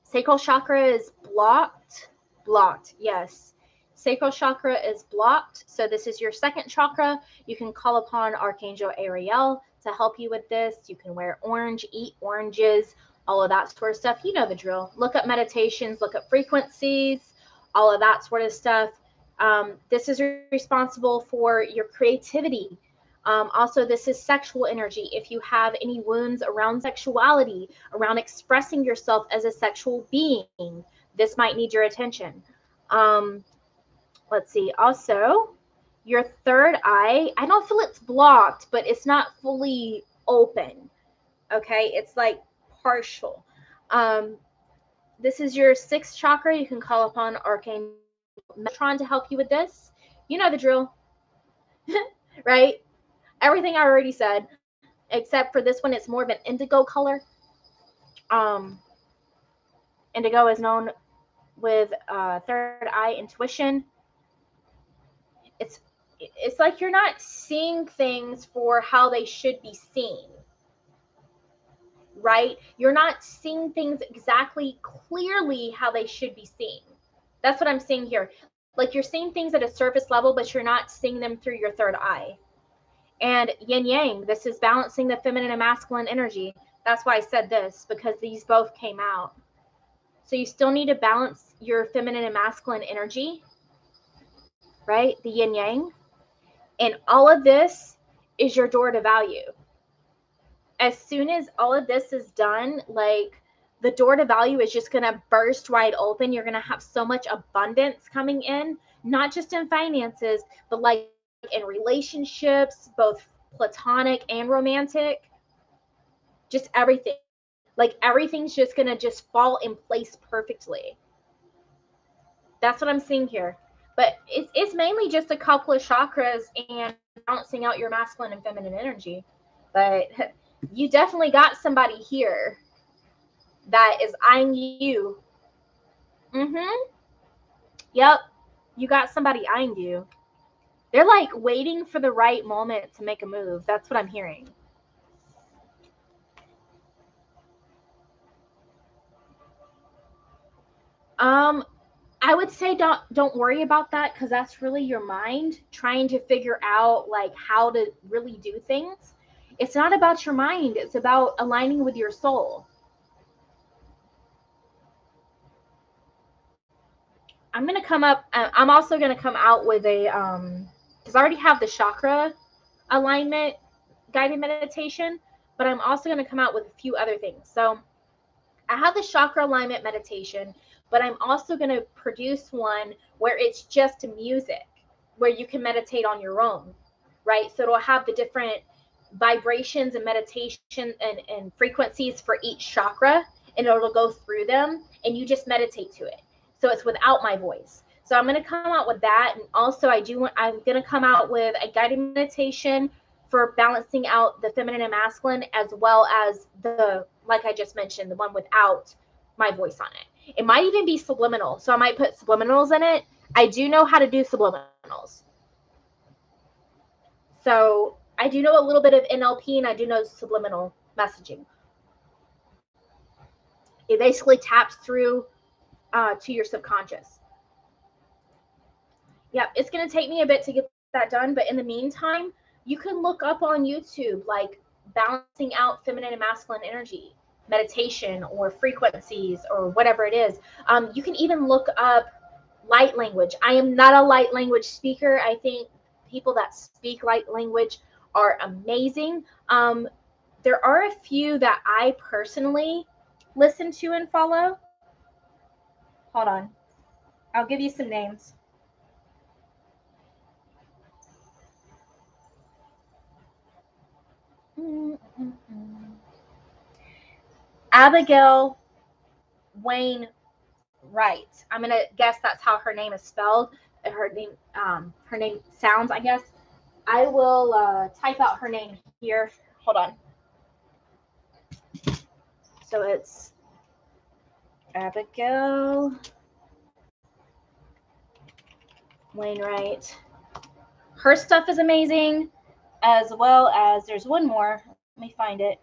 Sacral chakra is blocked. Blocked, yes. Sacral chakra is blocked. So this is your second chakra. You can call upon Archangel Ariel to help you with this. You can wear orange, eat oranges, all of that sort of stuff. You know the drill. Look up meditations, look up frequencies, all of that sort of stuff. This is responsible for your creativity. Also, this is sexual energy. If you have any wounds around sexuality, around expressing yourself as a sexual being, this might need your attention. Let's see. Also, your third eye, I don't feel it's blocked, but it's not fully open. Okay, it's like partial. This is your sixth chakra. You can call upon Archangel Metatron to help you with this. You know the drill, right? Everything I already said, except for this one, it's more of an indigo color. Indigo is known with third eye intuition. It's like you're not seeing things for how they should be seen, right? You're not seeing things exactly clearly how they should be seen. That's what I'm seeing here. Like you're seeing things at a surface level, but you're not seeing them through your third eye. And yin yang, this is balancing the feminine and masculine energy. That's why I said this, because these both came out. So you still need to balance your feminine and masculine energy, right? The yin yang. And all of this is your door to value. As soon as all of this is done, like the door to value is just going to burst wide open. You're going to have so much abundance coming in, not just in finances, but like in relationships, both platonic and romantic, just everything. Like everything's just going to just fall in place perfectly. That's what I'm seeing here. But it's mainly just a couple of chakras and balancing out your masculine and feminine energy. But you definitely got somebody here that is eyeing you. Yep. You got somebody eyeing you. They're like waiting for the right moment to make a move. That's what I'm hearing. I would say don't worry about that, because that's really your mind trying to figure out like how to really do things. It's not about your mind, it's about aligning with your soul. I'm also gonna come out with a because I already have the chakra alignment guided meditation, but I'm also gonna come out with a few other things. So I have the chakra alignment meditation, but I'm also going to produce one where it's just music, where you can meditate on your own, right? So it'll have the different vibrations and meditation and frequencies for each chakra, and it'll go through them, and you just meditate to it. So it's without my voice. So I'm going to come out with that. And also I'm going to come out with a guided meditation for balancing out the feminine and masculine, as well as the, like I just mentioned, the one without my voice on it. It might even be subliminal. So I might put subliminals in it. I do know how to do subliminals. So I do know a little bit of NLP, and I do know subliminal messaging. It basically taps through to your subconscious. Yep, it's going to take me a bit to get that done, but in the meantime, you can look up on YouTube like balancing out feminine and masculine energy, meditation, or frequencies, or whatever it is. You can even look up light language. I am not a light language speaker. I think people that speak light language are amazing. There are a few that I personally listen to and follow. Hold on. I'll give you some names. Abigail Wayne Wright. I'm gonna guess that's how her name is spelled. Her name sounds, I guess. I will type out her name here. Hold on. So it's Abigail Wainwright. Her stuff is amazing, as well as there's one more. Let me find it.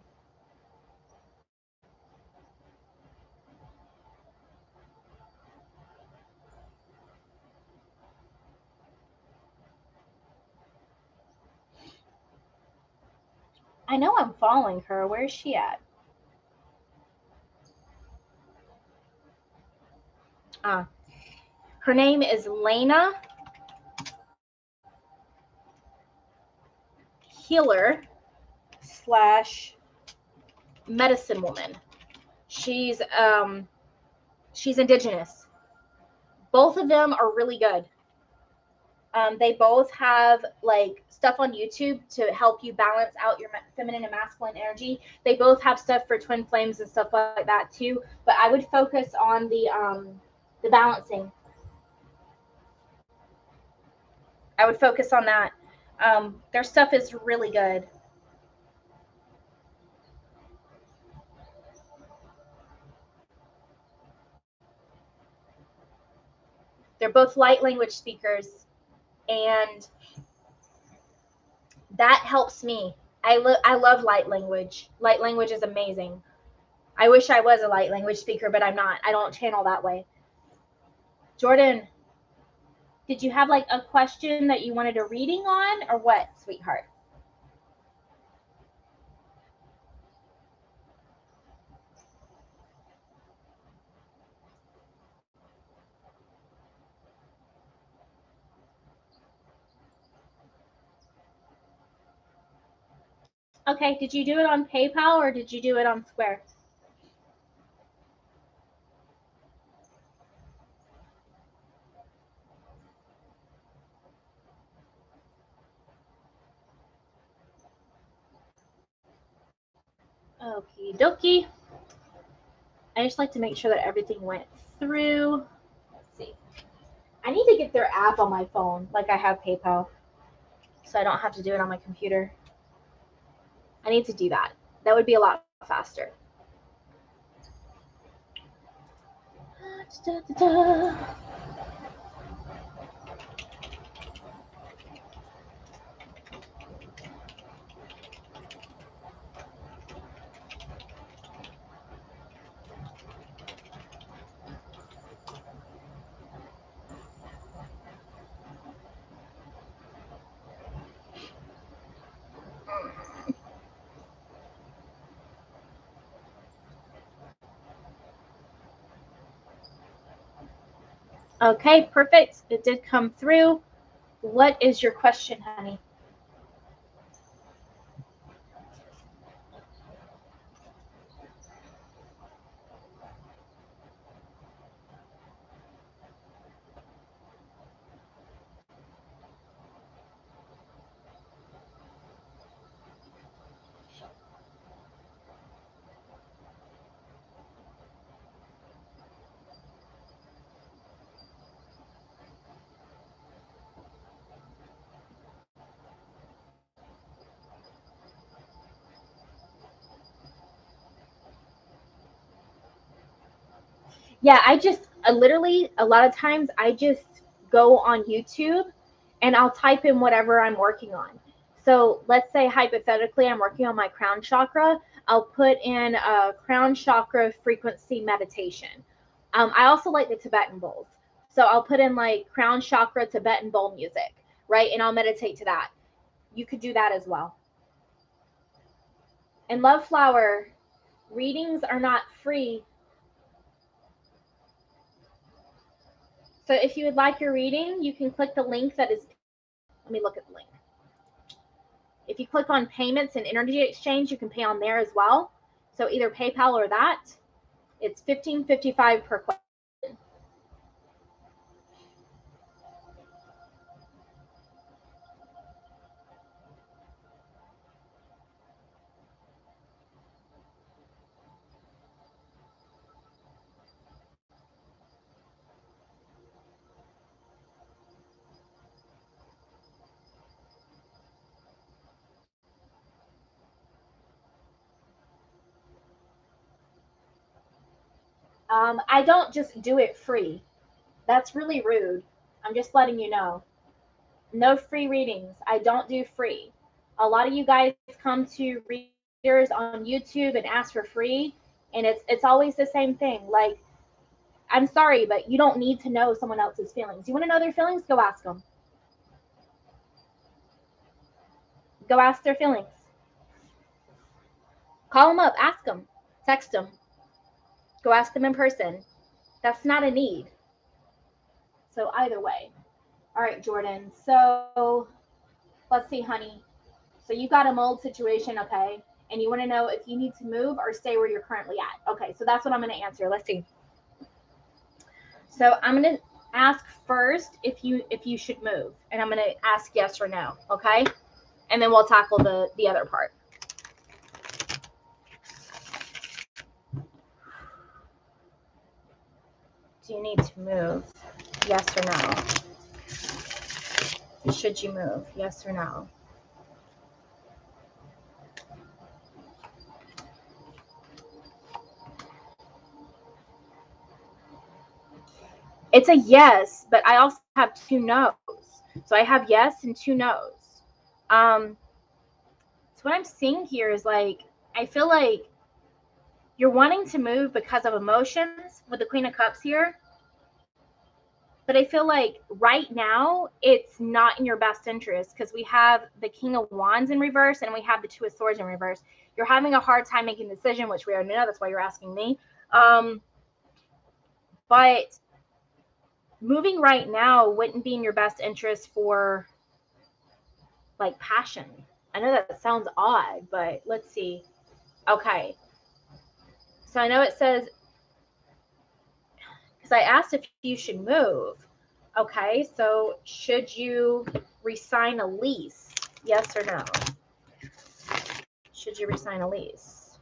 I know I'm following her. Where is she at? Her name is Lena Healer / medicine woman. She's indigenous. Both of them are really good. They both have like stuff on YouTube to help you balance out your feminine and masculine energy. They both have stuff for twin flames and stuff like that too. But I would focus on the balancing. I would focus on that. Their stuff is really good. They're both light language speakers, and that helps me. I love light language. Light language is amazing. I wish I was a light language speaker, but I'm not. I don't channel that way. Jordan, did you have like a question that you wanted a reading on, or what, sweetheart? Okay, did you do it on PayPal or did you do it on Square? Okie dokie. I just like to make sure that everything went through. Let's see. I need to get their app on my phone like I have PayPal, so I don't have to do it on my computer. I need to do that. That would be a lot faster. Da, da, da. Okay, perfect. It did come through. What is your question, honey? Yeah, I just literally a lot of times I just go on YouTube and I'll type in whatever I'm working on. So let's say hypothetically I'm working on my crown chakra. I'll put in a crown chakra frequency meditation. I also like the Tibetan bowls. So I'll put in like crown chakra Tibetan bowl music, right? And I'll meditate to that. You could do that as well. And Love Flower, readings are not free. So if you would like your reading, you can click the link that is, let me look at the link. If you click on payments and energy exchange, you can pay on there as well. So either PayPal or that. It's $15.55 per question. I don't just do it free. That's really rude. I'm just letting you know. No free readings. I don't do free. A lot of you guys come to readers on YouTube and ask for free, and it's always the same thing. Like, I'm sorry, but you don't need to know someone else's feelings. You want to know their feelings? Go ask them. Go ask their feelings. Call them up, ask them, text them. Go ask them in person. That's not a need. So either way. All right, Jordan. So let's see, honey. So you got a mold situation, okay? And you want to know if you need to move or stay where you're currently at. Okay, so that's what I'm going to answer. Let's see. So I'm going to ask first if you should move, and I'm going to ask yes or no, okay? And then we'll tackle the other part. Do you need to move? Yes or no? Should you move? Yes or no? It's a yes, but I also have two no's. So I have yes and two no's. So what I'm seeing here is like, I feel like you're wanting to move because of emotions with the Queen of Cups here. But I feel like right now it's not in your best interest because we have the King of Wands in reverse and we have the Two of Swords in reverse. You're having a hard time making a decision, which we already know. That's why you're asking me. But moving right now wouldn't be in your best interest for like passion. I know that sounds odd, but let's see. Okay. So I know it says, because I asked if you should move. Okay, so should you resign a lease? Yes or no? Should you resign a lease?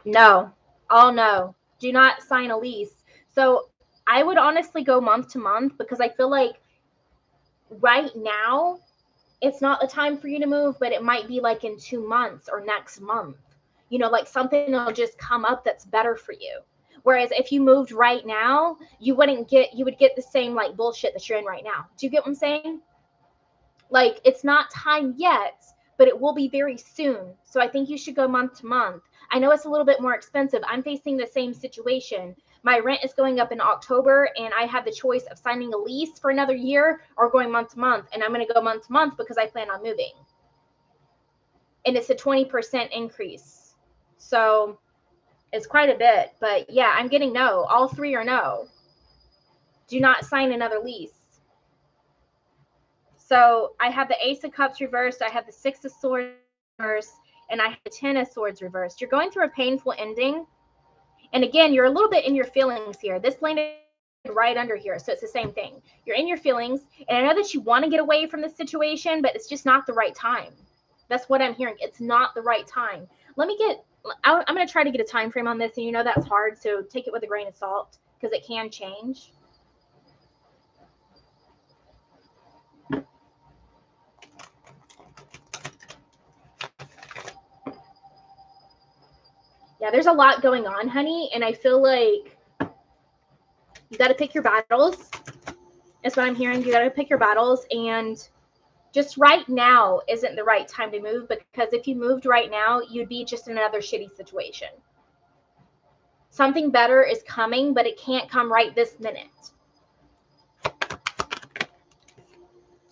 No. All no. Do not sign a lease. So I would honestly go month to month because I feel like right now it's not the time for you to move, but it might be like in 2 months or next month. You know, like something will just come up that's better for you. Whereas if you moved right now, you would get the same like bullshit that you're in right now. Do you get what I'm saying? Like it's not time yet, but it will be very soon. So I think you should go month to month. I know it's a little bit more expensive. I'm facing the same situation. My rent is going up in October and I have the choice of signing a lease for another year or going month to month. And I'm going to go month to month because I plan on moving. And it's a 20% increase. So it's quite a bit. But yeah, I'm getting no. All three are no. Do not sign another lease. So I have the Ace of Cups reversed. I have the Six of Swords reversed. And I have the Ten of Swords reversed. You're going through a painful ending. And again, you're a little bit in your feelings here. This landed right under here. So it's the same thing. You're in your feelings. And I know that you want to get away from this situation, but it's just not the right time. That's what I'm hearing. It's not the right time. I'm going to try to get a time frame on this. And you know that's hard. So take it with a grain of salt because it can change. Yeah, there's a lot going on, honey, and I feel like you got to pick your battles. That's what I'm hearing. You got to pick your battles, and just right now isn't the right time to move, because if you moved right now, you'd be just in another shitty situation. Something better is coming, but it can't come right this minute.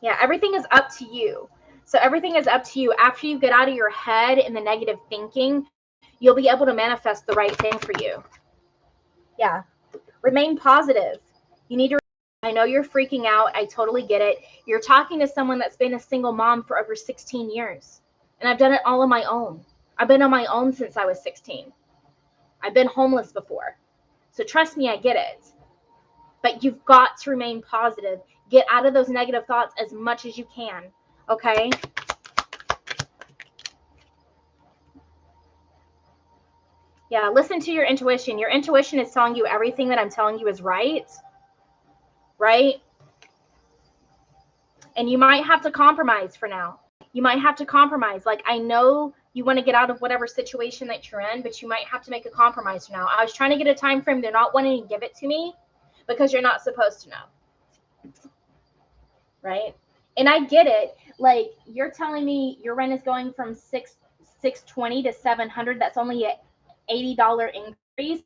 Yeah, everything is up to you. So everything is up to you. After you get out of your head and the negative thinking, you'll be able to manifest the right thing for you. Yeah. Remain positive. You need to. I know you're freaking out. I totally get it. You're talking to someone that's been a single mom for over 16 years. And I've done it all on my own. I've been on my own since I was 16. I've been homeless before. So trust me, I get it. But you've got to remain positive. Get out of those negative thoughts as much as you can. Okay? Yeah, listen to your intuition. Your intuition is telling you everything that I'm telling you is right. Right? And you might have to compromise for now. You might have to compromise. Like, I know you want to get out of whatever situation that you're in, but you might have to make a compromise for now. I was trying to get a time frame. They're not wanting to give it to me because you're not supposed to know. Right? And I get it. Like, you're telling me your rent is going from $620 to $700. That's only an $80 increase.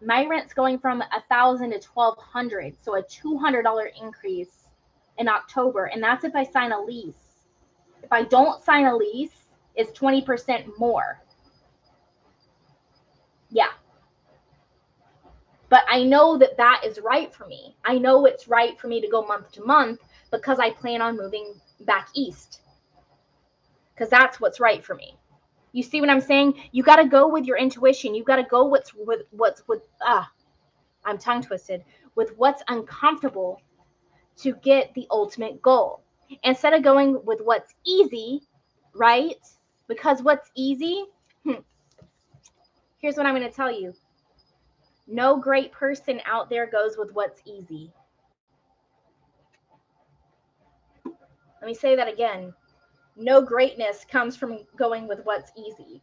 My rent's going from $1,000 to $1,200, so a $200 increase in October, and that's if I sign a lease. If I don't sign a lease, it's 20% more. Yeah. But I know that that is right for me. I know it's right for me to go month to month because I plan on moving back east. Because that's what's right for me. You see what I'm saying? You got to go with your intuition. You got to go I'm tongue twisted, with what's uncomfortable to get the ultimate goal. Instead of going with what's easy, right? Because what's easy, here's what I'm going to tell you. No great person out there goes with what's easy. Let me say that again. No greatness comes from going with what's easy.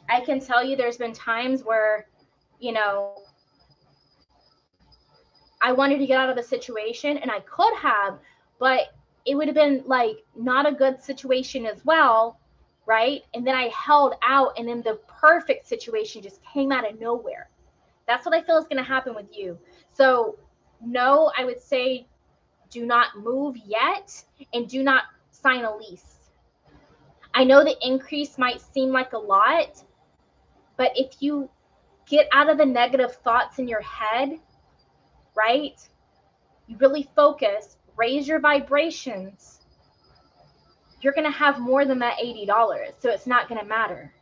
I can tell you there's been times where, I wanted to get out of the situation, and I could have, but it would have been like not a good situation as well, right? And then I held out, and then the perfect situation just came out of nowhere. That's what I feel is going to happen with you. So no, I would say do not move yet, and do not sign a lease. I know the increase might seem like a lot, but if you get out of the negative thoughts in your head, right? You really focus, raise your vibrations, you're going to have more than that $80. So it's not going to matter.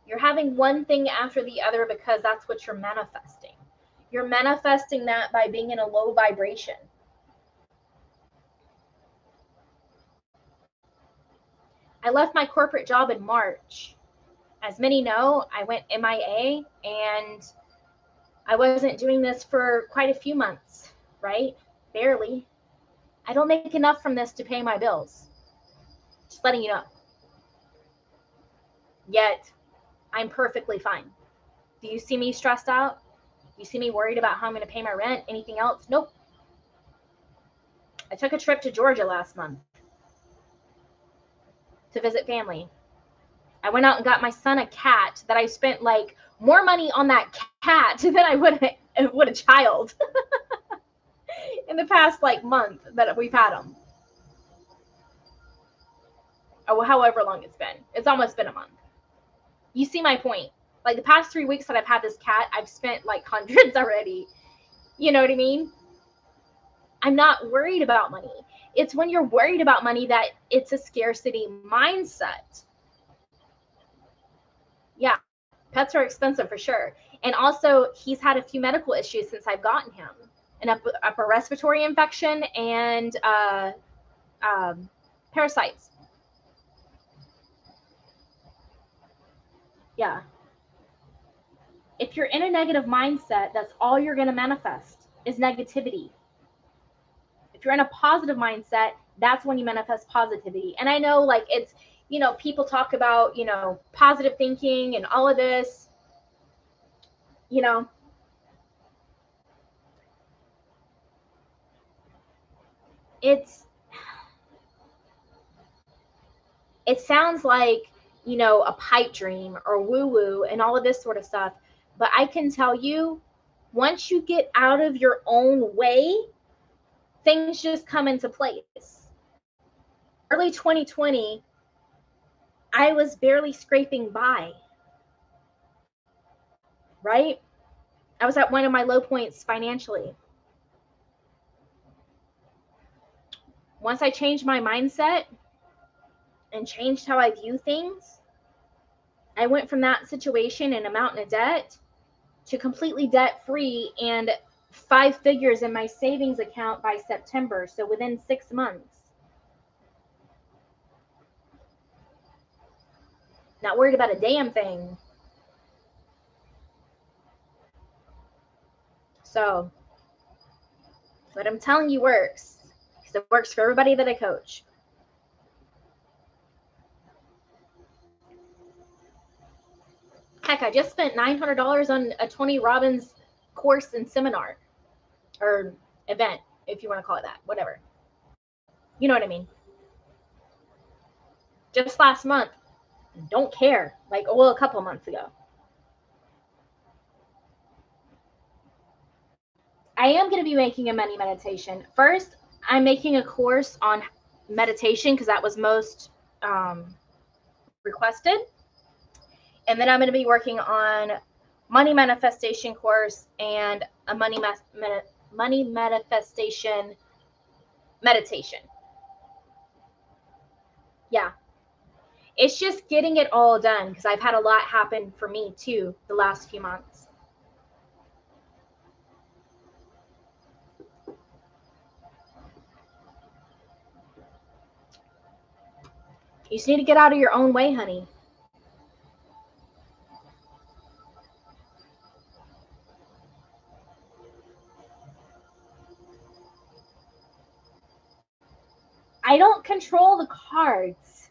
You're having one thing after the other because that's what you're manifesting. You're manifesting that by being in a low vibration. I left my corporate job in March. As many know, I went MIA, and I wasn't doing this for quite a few months, right? Barely. I don't make enough from this to pay my bills. Just letting you know. Yet, I'm perfectly fine. Do you see me stressed out? Do you see me worried about how I'm going to pay my rent? Anything else? Nope. I took a trip to Georgia last month to visit family. I went out and got my son a cat that I spent like more money on that cat than I would a child in the past like month that we've had him. Or however long it's been. It's almost been a month. You see my point. Like the past 3 weeks that I've had this cat, I've spent like hundreds already. You know what I mean? I'm not worried about money. It's when you're worried about money that it's a scarcity mindset. Yeah, pets are expensive for sure. And also, he's had a few medical issues since I've gotten him. An upper respiratory infection and parasites. Yeah. If you're in a negative mindset, that's all you're going to manifest. is negativity. If you're in a positive mindset, that's when you manifest positivity. And I know, like, it's, people talk about, positive thinking and all of this, it's, it sounds like, a pipe dream or woo woo and all of this sort of stuff. But I can tell you, once you get out of your own way, things just come into place. Early 2020, I was barely scraping by, right? I was at one of my low points financially. Once I changed my mindset and changed how I view things, I went from that situation and a mountain of debt to completely debt free and 5 figures in my savings account by September. So within 6 months. Not worried about a damn thing. So, what I'm telling you works. Because it works for everybody that I coach. Heck, I just spent $900 on a Tony Robbins course and seminar. Or event, if you want to call it that. Whatever. You know what I mean. Just last month. Don't care. Like, a couple months ago. I am going to be making a money meditation. First, I'm making a course on meditation because that was most requested. And then I'm going to be working on money manifestation course and a money manifestation meditation. Yeah. It's just getting it all done because I've had a lot happen for me too the last few months. You just need to get out of your own way, honey. I don't control the cards.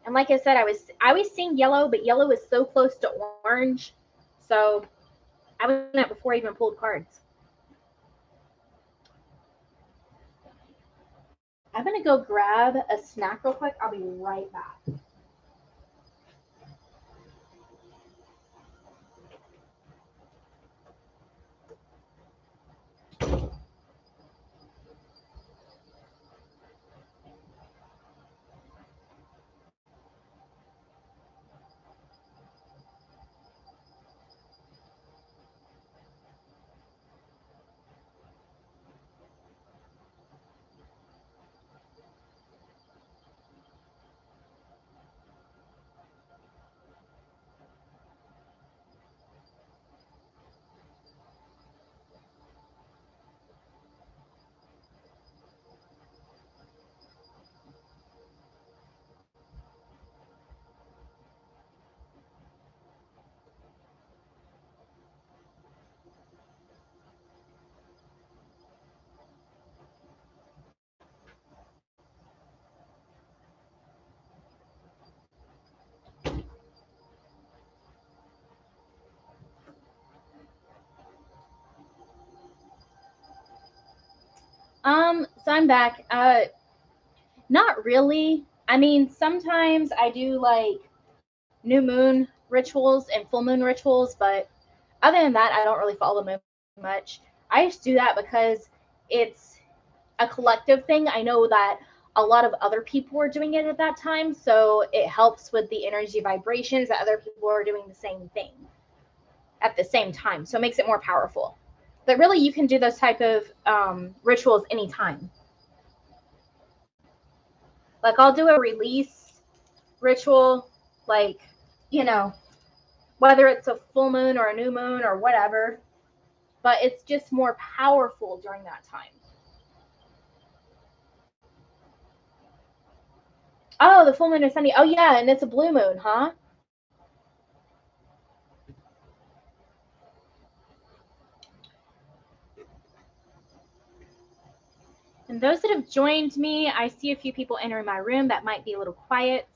And like I said, I was seeing yellow, but yellow is so close to orange. So I was doing that before I even pulled cards. I'm going to go grab a snack real quick. I'll be right back. So I'm back. Not really. I mean, sometimes I do like new moon rituals and full moon rituals, but other than that, I don't really follow the moon much. I just do that because it's a collective thing. I know that a lot of other people were doing it at that time, so it helps with the energy vibrations that other people are doing the same thing at the same time. So it makes it more powerful. But really, you can do those type of rituals anytime. Like, I'll do a release ritual, like, whether it's a full moon or a new moon or whatever, but it's just more powerful during that time. Oh, the full moon is Sunday. Oh, yeah, and it's a blue moon, huh? And those that have joined me, I see a few people entering my room that might be a little quiet.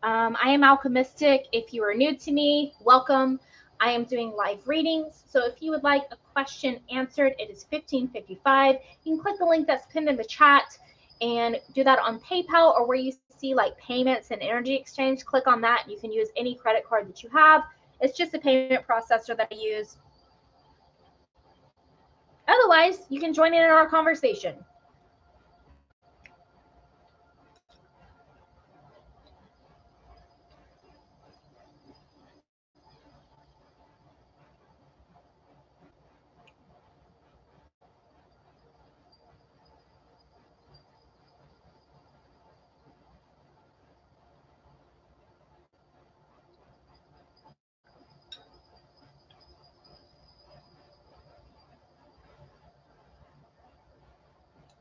I am Alchemistic. If you are new to me, welcome. I am doing live readings. So if you would like a question answered, it is $15.55. You can click the link that's pinned in the chat and do that on PayPal, or where you see like payments and energy exchange. Click on that. You can use any credit card that you have. It's just a payment processor that I use. Otherwise, you can join in our conversation.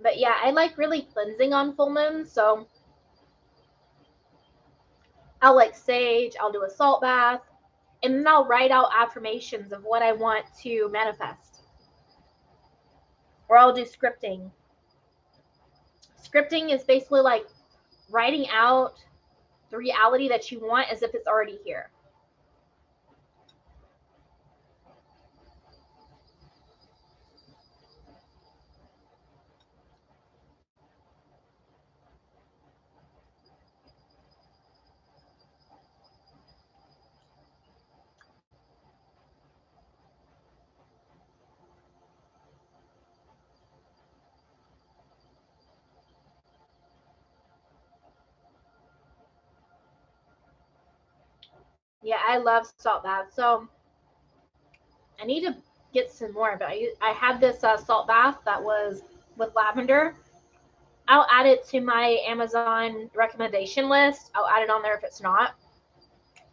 But yeah, I like really cleansing on full moon. So I'll like sage, I'll do a salt bath, and then I'll write out affirmations of what I want to manifest. Or I'll do scripting. Scripting is basically like writing out the reality that you want as if it's already here. Yeah, I love salt baths. So I need to get some more, but I had this salt bath that was with lavender. I'll add it to my Amazon recommendation list. I'll add it on there if it's not.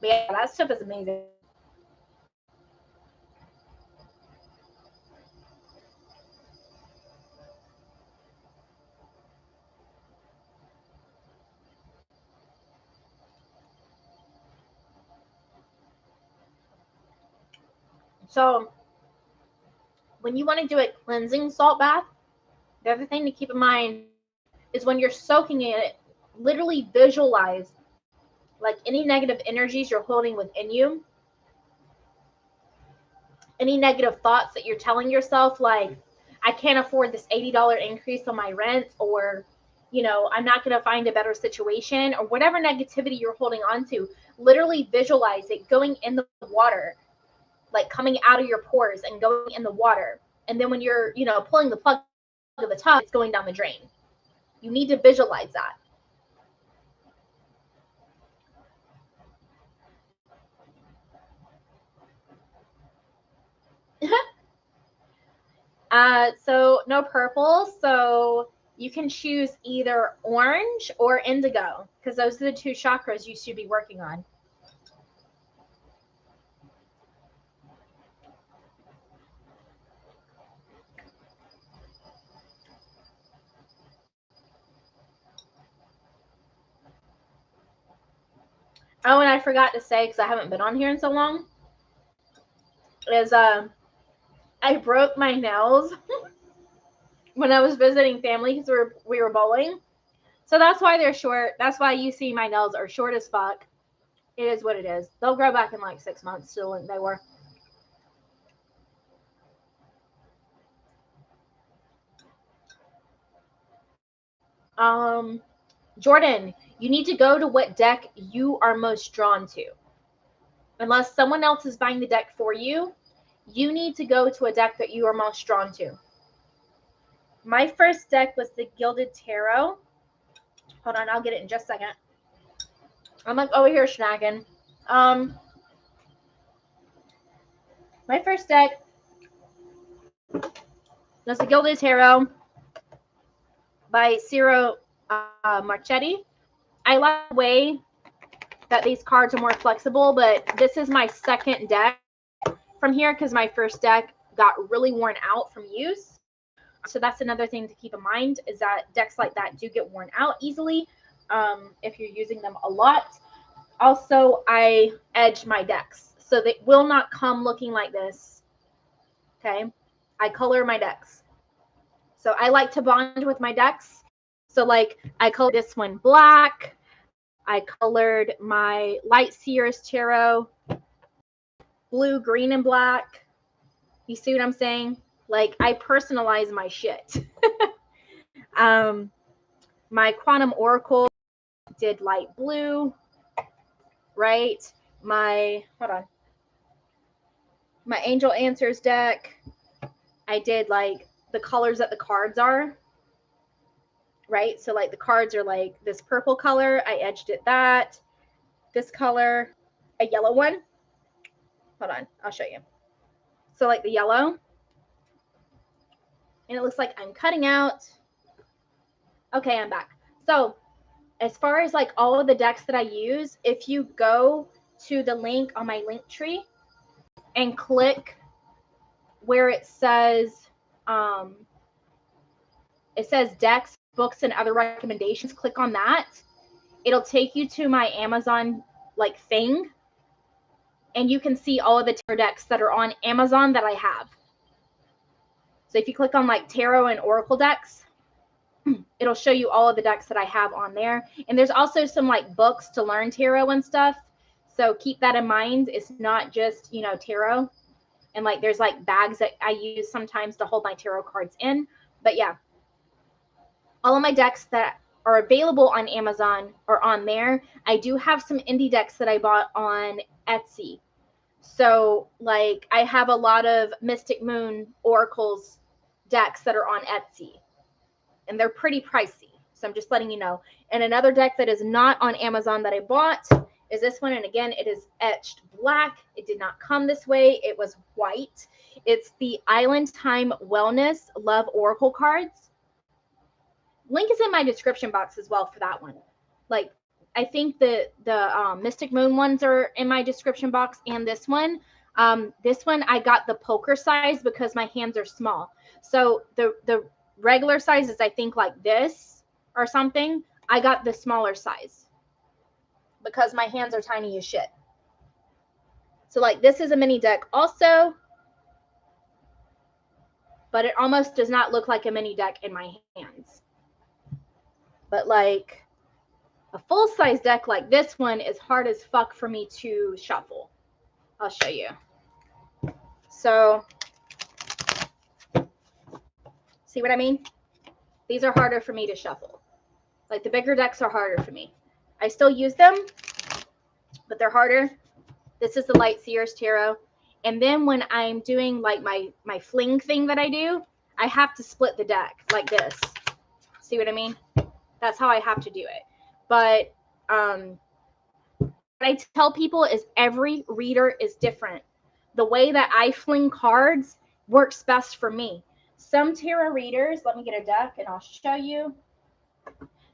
But yeah, that stuff is amazing. So when you want to do a cleansing salt bath, the other thing to keep in mind is when you're soaking in it, literally visualize like any negative energies you're holding within you, any negative thoughts that you're telling yourself, like, I can't afford this $80 increase on my rent, or, you know, I'm not going to find a better situation, or whatever negativity you're holding on to. Literally visualize it going in the water, like coming out of your pores and going in the water. And then when you're, you know, pulling the plug of the tub, it's going down the drain. You need to visualize that. So no purple. So you can choose either orange or indigo, because those are the two chakras you should be working on. Oh, and I forgot to say, because I haven't been on here in so long, is I broke my nails when I was visiting family because we were bowling. So that's why they're short. That's why you see my nails are short as fuck. It is what it is. They'll grow back in like 6 months still than they were. Jordan, you need to go to what deck you are most drawn to. Unless someone else is buying the deck for you, you need to go to a deck that you are most drawn to. My first deck was the Gilded Tarot. Hold on, I'll get it in just a second. I'm like over here snagging. My first deck was the Gilded Tarot by Ciro Marchetti. I like the way that these cards are more flexible, but this is my second deck from here because my first deck got really worn out from use. So that's another thing to keep in mind, is that decks like that do get worn out easily if you're using them a lot. Also, I edge my decks, so they will not come looking like this. Okay, I color my decks. So I like to bond with my decks. So like I colored this one black. I colored my Light Seers Tarot blue, green, and black. You see what I'm saying? Like I personalize my shit. My Quantum Oracle did light blue, right? My Angel Answers deck, I did like the colors that the cards are, right? So like the cards are like this purple color, I edged it that. This color, a yellow one. Hold on, I'll show you. So like the yellow, and it looks like I'm cutting out. Okay, I'm back. So as far as like all of the decks that I use, if you go to the link on my link tree and click where it says decks, books, and other recommendations, click on that. It'll take you to my Amazon like thing, and you can see all of the tarot decks that are on Amazon that I have. So if you click on like tarot and oracle decks, it'll show you all of the decks that I have on there. And there's also some like books to learn tarot and stuff. So keep that in mind. It's not just, you know, tarot. And like there's like bags that I use sometimes to hold my tarot cards in. But yeah, all of my decks that are available on Amazon are on there. I do have some indie decks that I bought on Etsy. So like I have a lot of Mystic Moon Oracles decks that are on Etsy, and they're pretty pricey. So I'm just letting you know. And another deck that is not on Amazon that I bought is this one. And again, it is etched black. It did not come this way. It was white. It's the Island Time Wellness Love Oracle cards. Link is in my description box as well for that one. Like, I think the Mystic Moon ones are in my description box, and this one. This one I got the poker size because my hands are small. So the regular size is I think like this or something. I got the smaller size because my hands are tiny as shit. So like this is a mini deck also, but it almost does not look like a mini deck in my hands. But like a full-size deck like this one is hard as fuck for me to shuffle. I'll show you. So, see what I mean? These are harder for me to shuffle. Like the bigger decks are harder for me. I still use them, but they're harder. This is the Light Seers Tarot. And then when I'm doing like my fling thing that I do, I have to split the deck like this. See what I mean? That's how I have to do it. But what I tell people is every reader is different. The way that I fling cards works best for me. Some tarot readers, let me get a deck and I'll show you.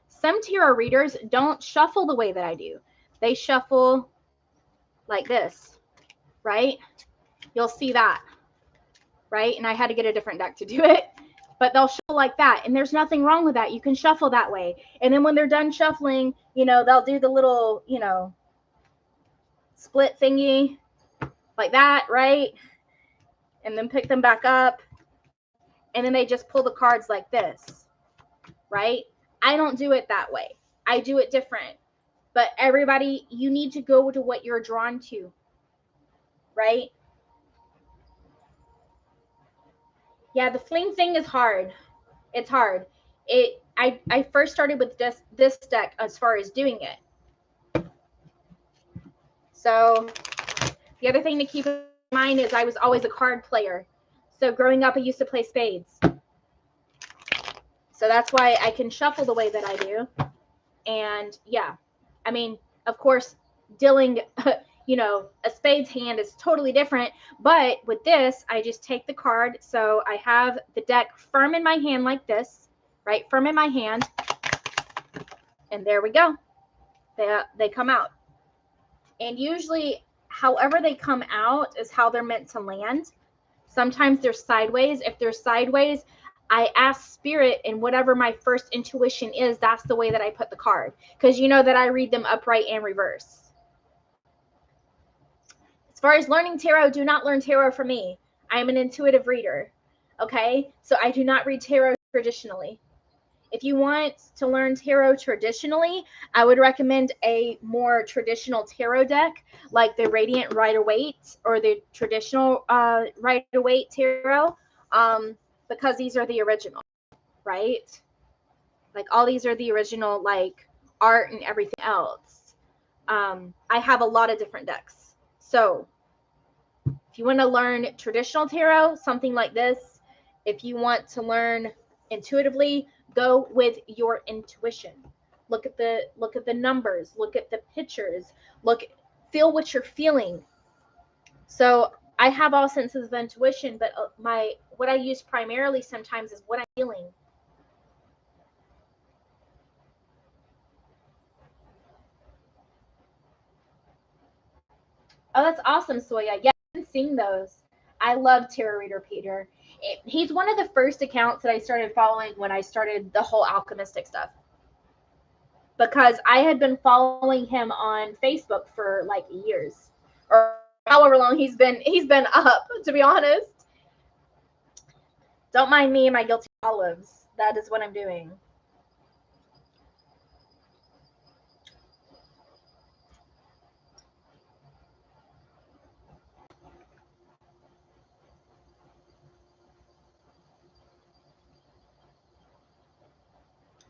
Some tarot readers don't shuffle the way that I do. They shuffle like this, right? You'll see that, right? And I had to get a different deck to do it. But they'll shuffle like that. And there's nothing wrong with that. You can shuffle that way. And then when they're done shuffling, you know, they'll do the little, you know, split thingy like that, right? And then pick them back up. And then they just pull the cards like this, right? I don't do it that way. I do it different. But everybody, you need to go to what you're drawn to, right? Yeah, the fling thing is hard. It's hard. I first started with this deck as far as doing it. So the other thing to keep in mind is I was always a card player. So growing up, I used to play spades. So that's why I can shuffle the way that I do. And yeah, I mean, of course, dealing, you know, a spades hand is totally different. But with this, I just take the card. So I have the deck firm in my hand like this, right? Firm in my hand. And there we go. They come out. And usually, however they come out is how they're meant to land. Sometimes they're sideways. If they're sideways, I ask spirit, and whatever my first intuition is, that's the way that I put the card. Because you know that I read them upright and reverse. As far as learning tarot, do not learn tarot from me. I am an intuitive reader. Okay? So I do not read tarot traditionally. If you want to learn tarot traditionally, I would recommend a more traditional tarot deck, like the Radiant Rider-Waite or the traditional Rider-Waite tarot, because these are the original, right? Like all these are the original, like art and everything else. I have a lot of different decks. So if you want to learn traditional tarot, something like this. If you want to learn intuitively, go with your intuition. Look at the numbers, look at the pictures, feel what you're feeling. So I have all senses of intuition, but what I use primarily sometimes is what I'm feeling. Oh, that's awesome, Soya. Yeah, I haven't seen those. I love Tarot Reader Peter. He's one of the first accounts that I started following when I started the whole alchemistic stuff. Because I had been following him on Facebook for like years, or however long he's been up, to be honest. Don't mind me and my guilty olives. That is what I'm doing.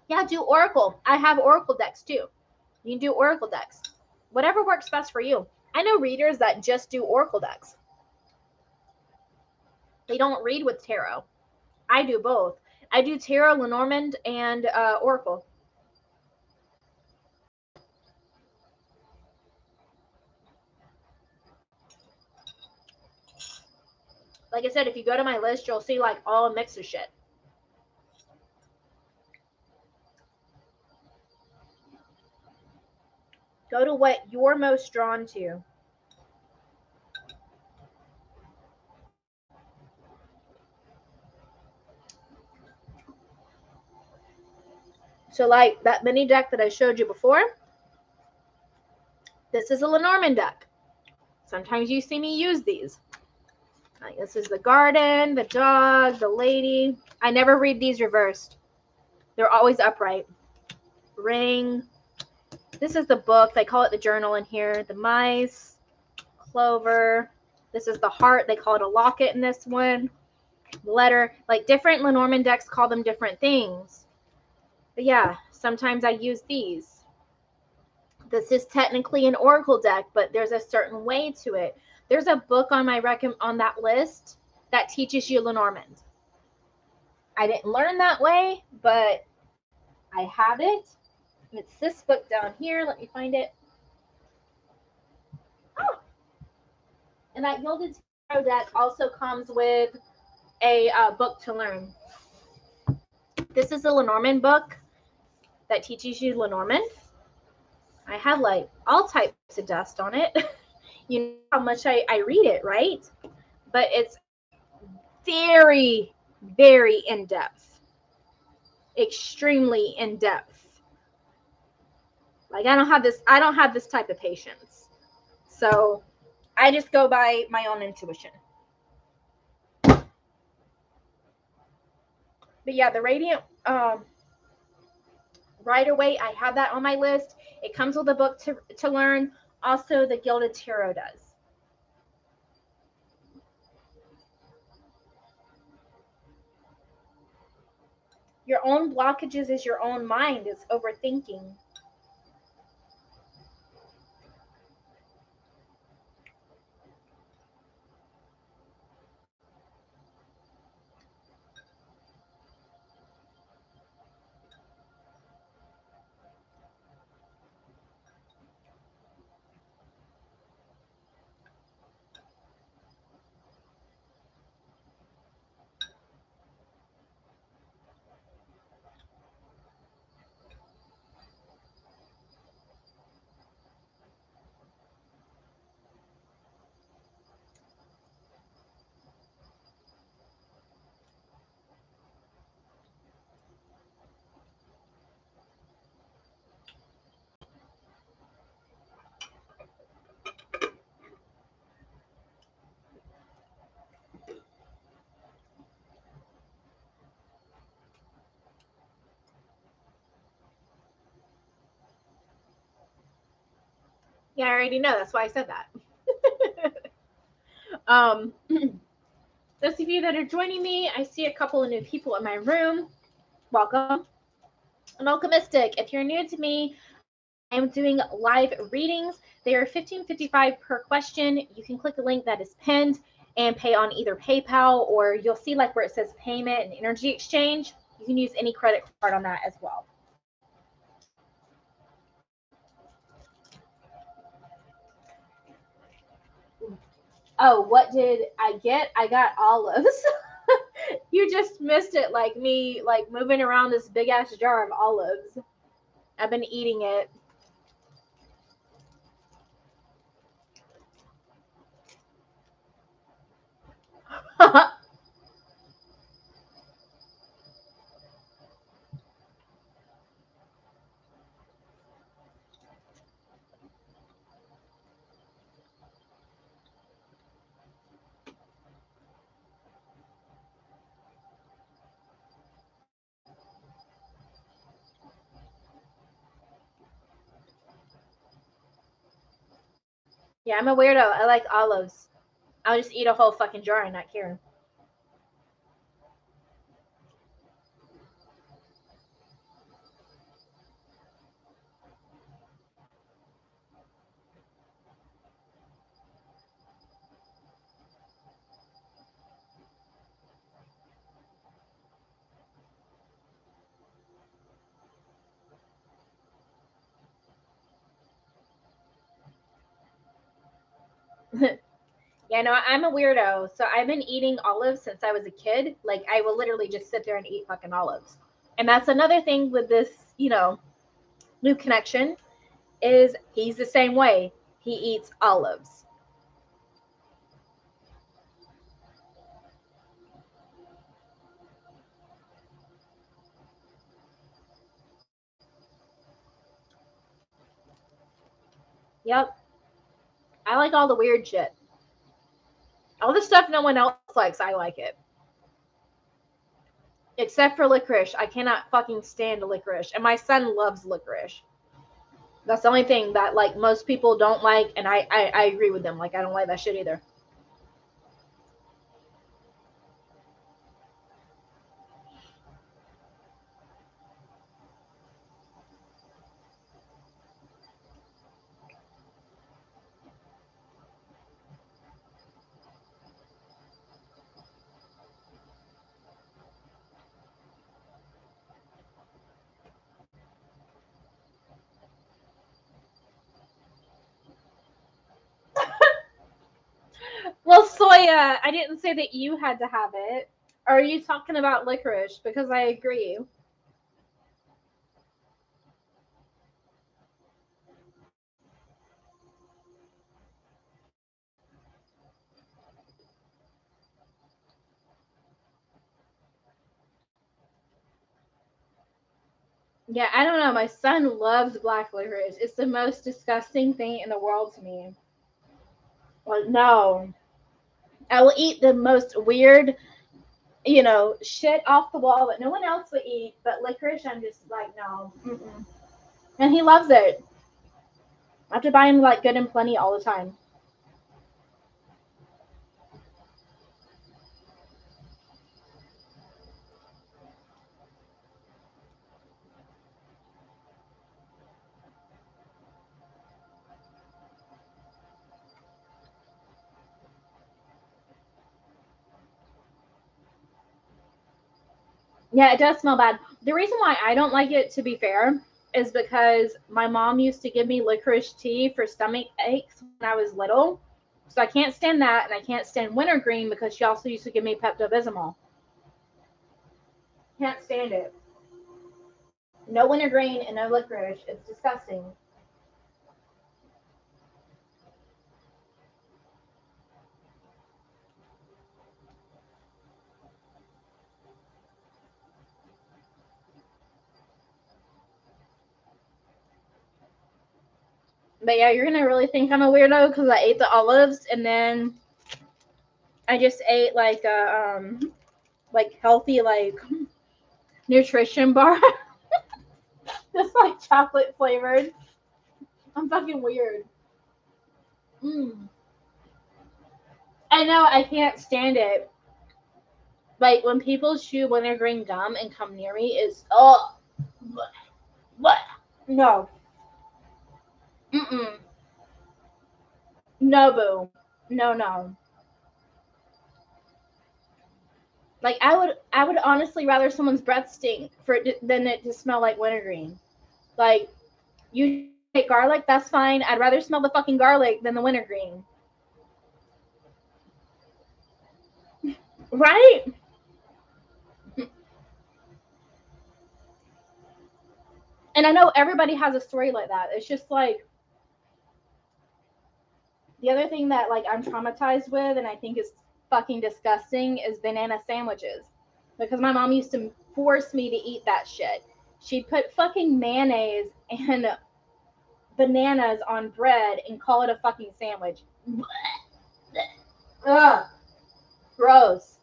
Yeah, do Oracle. I have Oracle decks too. You can do Oracle decks. Whatever works best for you. I know readers that just do Oracle decks. They don't read with tarot. I do both. I do tarot, Lenormand, and Oracle. Like I said, if you go to my list, you'll see like all a mix of shit. Go to what you're most drawn to. So like that mini deck that I showed you before, this is a Lenormand deck. Sometimes you see me use these. Like this is the garden, the dog, the lady. I never read these reversed. They're always upright. Ring. This is the book. They call it the journal in here. The mice. Clover. This is the heart. They call it a locket in this one. Letter. Like different Lenormand decks call them different things. But yeah, sometimes I use these. This is technically an Oracle deck, but there's a certain way to it. There's a book on my on that list that teaches you Lenormand. I didn't learn that way, but I have it. It's this book down here. Let me find it. Oh, and that Gilded Tarot deck also comes with a book to learn. This is a Lenormand book that teaches you Lenormand. I have like all types of dust on it. You know how much I read it, right? But it's very, very in depth, extremely in depth. Like I don't have this type of patience. So I just go by my own intuition. But yeah, the Radiant Rider-Waite, I have that on my list. It comes with a book to learn. Also, the Gilded Tarot does. Your own blockages is your own mind. It's overthinking. Yeah, I already know. That's why I said that. Those of you that are joining me, I see a couple of new people in my room. Welcome. I'm Alchemistic. If you're new to me, I'm doing live readings. They are $15.55 per question. You can click the link that is pinned and pay on either PayPal, or you'll see like where it says payment and energy exchange. You can use any credit card on that as well. Oh, what did I get? I got olives. You just missed it, like me, like moving around this big ass jar of olives. I've been eating it. Yeah, I'm a weirdo. I like olives. I'll just eat a whole fucking jar and not care. Yeah, no, I'm a weirdo. So I've been eating olives since I was a kid. Like, I will literally just sit there and eat fucking olives. And that's another thing with this, new connection is he's the same way. He eats olives. Yep. I like all the weird shit. All the stuff no one else likes, I like it. Except for licorice. I cannot fucking stand licorice. And my son loves licorice. That's the only thing that like most people don't like, and I agree with them. Like, I don't like that shit either. Well, Soya, I didn't say that you had to have it. Are you talking about licorice? Because I agree. Yeah, I don't know. My son loves black licorice. It's the most disgusting thing in the world to me. Well, no. I will eat the most weird, shit off the wall that no one else would eat, but licorice, I'm just like, no. Mm-mm. And he loves it. I have to buy him like good and plenty all the time. Yeah, it does smell bad. The reason why I don't like it, to be fair, is because my mom used to give me licorice tea for stomach aches when I was little. So I can't stand that, and I can't stand wintergreen because she also used to give me Pepto Bismol. Can't stand it. No wintergreen and no licorice. It's disgusting. But yeah, you're gonna really think I'm a weirdo because I ate the olives and then I just ate like a like healthy like nutrition bar, just like chocolate flavored. I'm fucking weird. I know, I can't stand it. Like when people chew wintergreen gum and come near me, is what? No. Mm-mm. No, boo. No, no. Like I would honestly rather someone's breath stink than it to smell like wintergreen. Like you take garlic, that's fine. I'd rather smell the fucking garlic than the wintergreen. Right? And I know everybody has a story like that. It's just like the other thing that like I'm traumatized with and I think is fucking disgusting is banana sandwiches. Because my mom used to force me to eat that shit. She'd put fucking mayonnaise and bananas on bread and call it a fucking sandwich. Ugh, gross.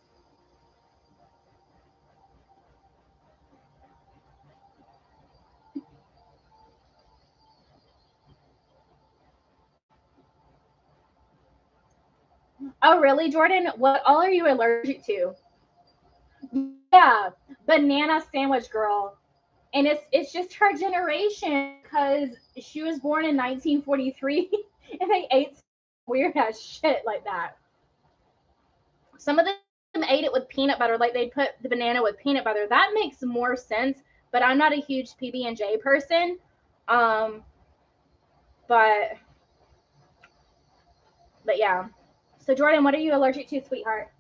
Oh, really, Jordan? What all are you allergic to? Yeah, banana sandwich girl. And it's just her generation because she was born in 1943 and they ate weird ass shit like that. Some of them ate it with peanut butter, like they'd put the banana with peanut butter. That makes more sense, but I'm not a huge PB&J person. Um, but yeah. So Jordan, what are you allergic to, sweetheart?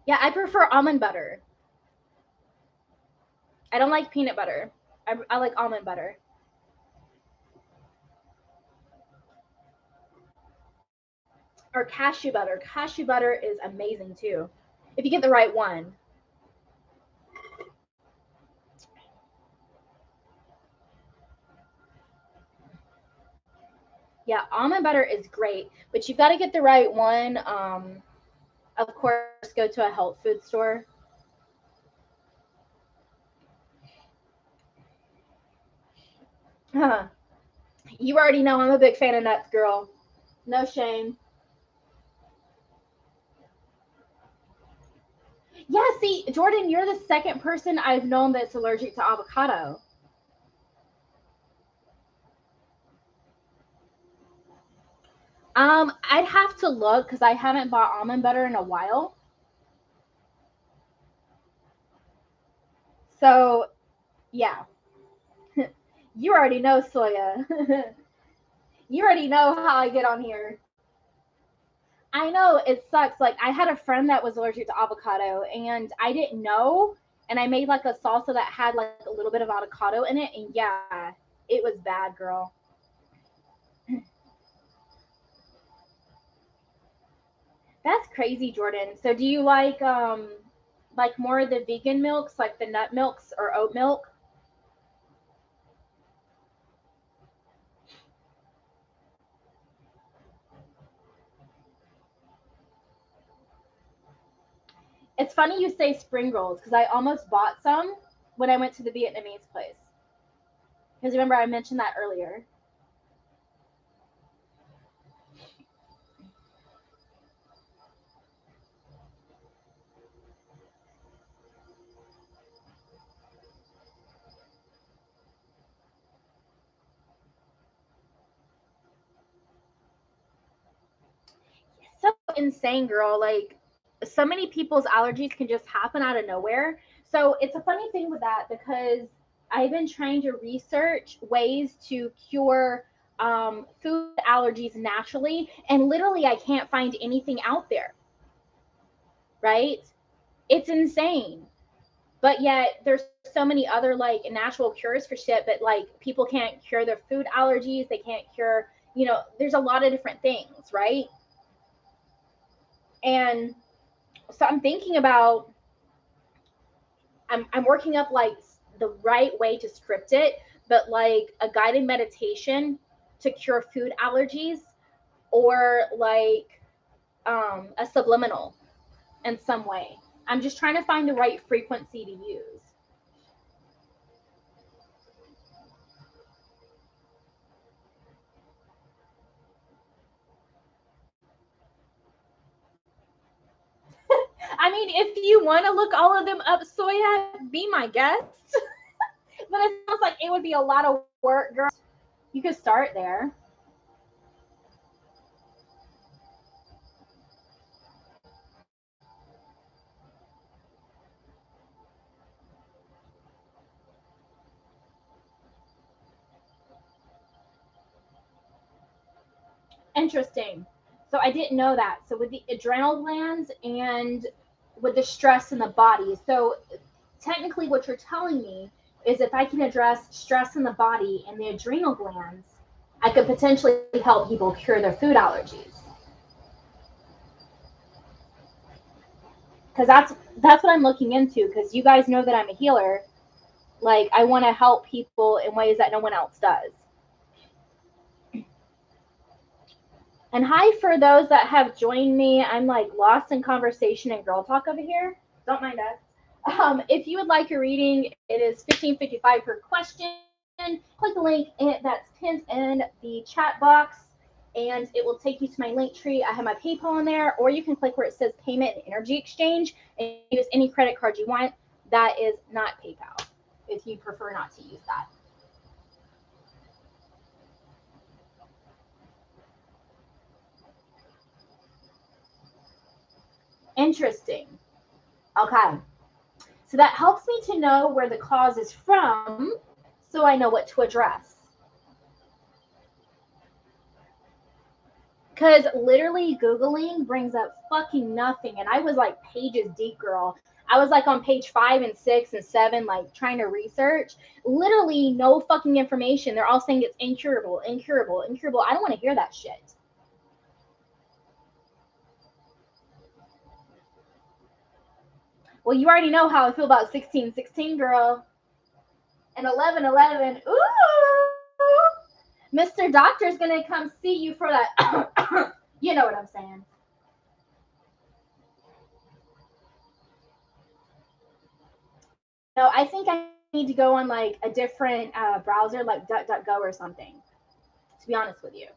Yeah, I prefer almond butter. I don't like peanut butter. I like almond butter. Or cashew butter. Cashew butter is amazing too. If you get the right one. Yeah, almond butter is great, but you've got to get the right one. Of course, go to a health food store. Huh. You already know I'm a big fan of nuts, girl. No shame. Yeah, see, Jordan, you're the second person I've known that's allergic to avocado. I'd have to look because I haven't bought almond butter in a while. So, yeah, you already know, Soya. You already know how I get on here. I know it sucks. Like I had a friend that was allergic to avocado, and I didn't know. And I made like a salsa that had like a little bit of avocado in it, and yeah, it was bad, girl. That's crazy, Jordan. So do you like more of the vegan milks, like the nut milks or oat milk? It's funny you say spring rolls because I almost bought some when I went to the Vietnamese place. Because remember I mentioned that earlier. So insane, girl. Like so many people's allergies can just happen out of nowhere. So it's a funny thing with that because I've been trying to research ways to cure food allergies naturally, and literally I can't find anything out there. Right? It's insane. But yet there's so many other like natural cures for shit, but like people can't cure their food allergies. They can't cure, there's a lot of different things, right? And so I'm thinking about I'm working up like the right way to script it, but like a guided meditation to cure food allergies or like a subliminal in some way. I'm just trying to find the right frequency to use. I mean, if you want to look all of them up, Soya, be my guest. But it sounds like it would be a lot of work, girl. You could start there. Interesting. So I didn't know that. So with the adrenal glands and with the stress in the body. So technically what you're telling me is if I can address stress in the body and the adrenal glands, I could potentially help people cure their food allergies. Because that's what I'm looking into, because you guys know that I'm a healer. Like, I want to help people in ways that no one else does. And hi for those that have joined me. I'm like lost in conversation and girl talk over here. Don't mind us. If you would like a reading, it is $15.55 per question. Click the link that's pinned in the chat box, and it will take you to my link tree. I have my PayPal in there, or you can click where it says payment and energy exchange and use any credit card you want. That is not PayPal, if you prefer not to use that. Interesting. Okay. So that helps me to know where the cause is from, so I know what to address. Because literally Googling brings up fucking nothing. And I was like pages deep, girl. I was like on page 5 and 6 and 7, like trying to research. Literally no fucking information. They're all saying it's incurable, incurable, incurable. I don't want to hear that shit. Well, you already know how I feel about 1616, girl. And 1111. Ooh! Mr. Doctor's going to come see you for that. You know what I'm saying. No, I think I need to go on like a different browser, like DuckDuckGo or something, to be honest with you.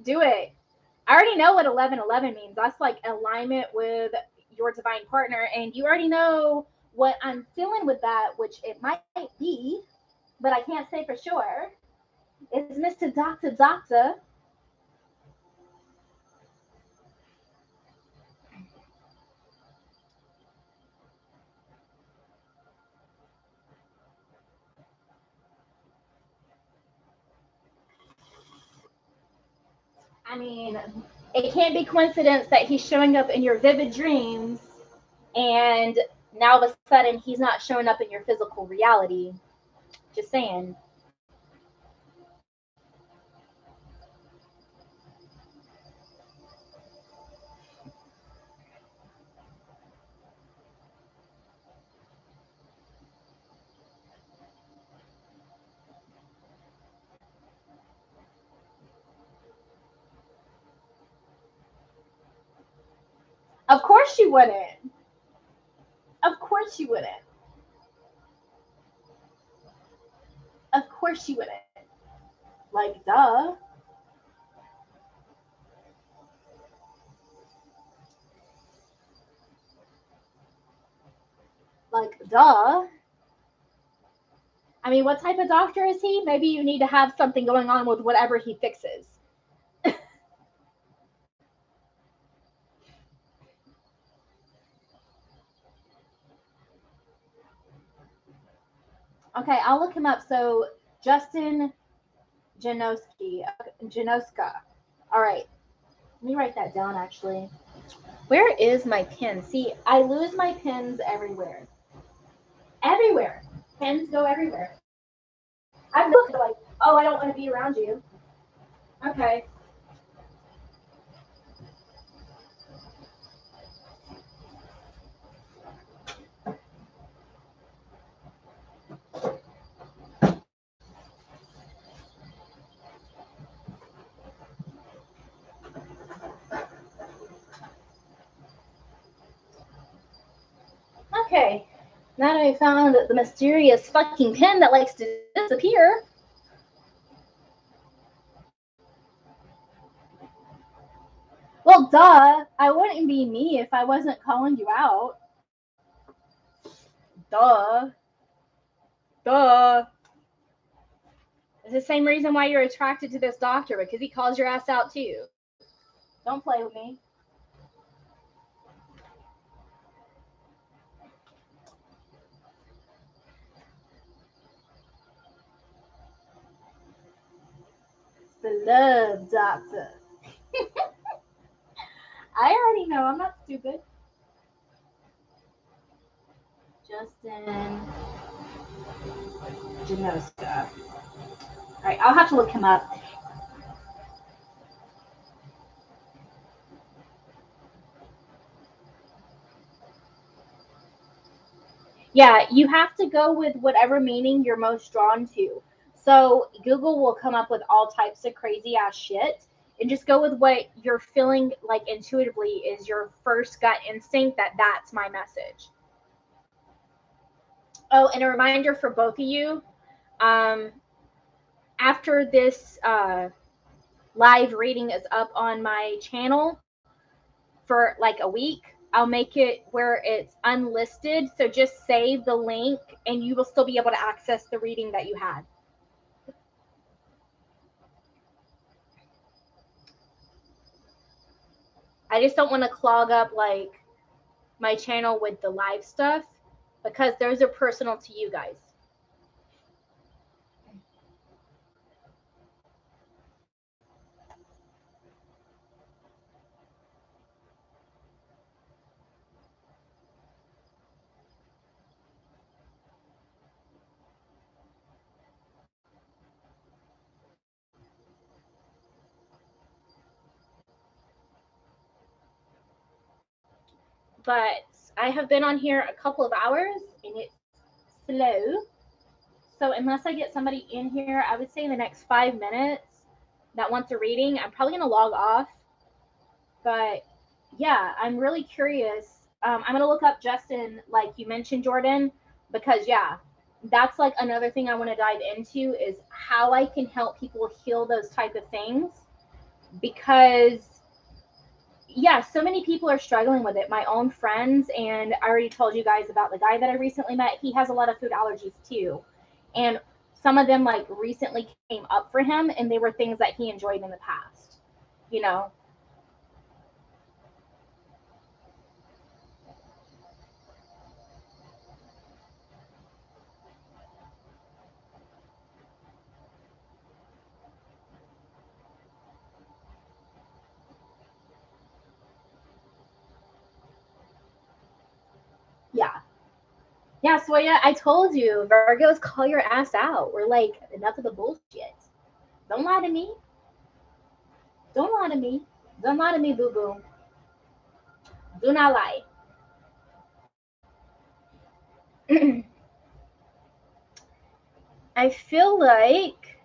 Do it. I already know what 1111 means. That's like alignment with your divine partner. And you already know what I'm feeling with that, which it might be, but I can't say for sure. Is Mr. Doctor. I mean, it can't be coincidence that he's showing up in your vivid dreams and now all of a sudden he's not showing up in your physical reality. Just saying. Of course you wouldn't. Of course you wouldn't. Of course you wouldn't. Like, duh. Like, duh. I mean, what type of doctor is he? Maybe you need to have something going on with whatever he fixes. Okay, I'll look him up. So, Justin Janoska. All right. Let me write that down actually. Where is my pen? See, I lose my pens everywhere. Everywhere. Pens go everywhere. I'm like, oh, I don't want to be around you. Okay. Okay. Now that I found the mysterious fucking pen that likes to disappear. Well, duh. I wouldn't be me if I wasn't calling you out. Duh. Duh. It's the same reason why you're attracted to this doctor, because he calls your ass out too. Don't play with me. It's the love doctor. I already know. I'm not stupid. Justin Genoska. All right, I'll have to look him up. Yeah, you have to go with whatever meaning you're most drawn to. So Google will come up with all types of crazy ass shit, and just go with what you're feeling like intuitively is your first gut instinct that that's my message. Oh, and a reminder for both of you, after this live reading is up on my channel for like a week, I'll make it where it's unlisted. So just save the link and you will still be able to access the reading that you had. I just don't want to clog up like my channel with the live stuff because those are personal to you guys. But I have been on here a couple of hours and it's slow. So unless I get somebody in here, I would say in the next 5 minutes that wants a reading, I'm probably going to log off. But yeah, I'm really curious. I'm going to look up Justin, like you mentioned, Jordan, because yeah, that's like another thing I want to dive into is how I can help people heal those type of things. Because yeah, so many people are struggling with it. My own friends, and I already told you guys about the guy that I recently met. He has a lot of food allergies too. And some of them like recently came up for him and they were things that he enjoyed in the past, you know? Yeah. Yeah, Soya, I told you, Virgos call your ass out. We're like, enough of the bullshit. Don't lie to me. Don't lie to me. Don't lie to me, boo boo. Do not lie. I feel like,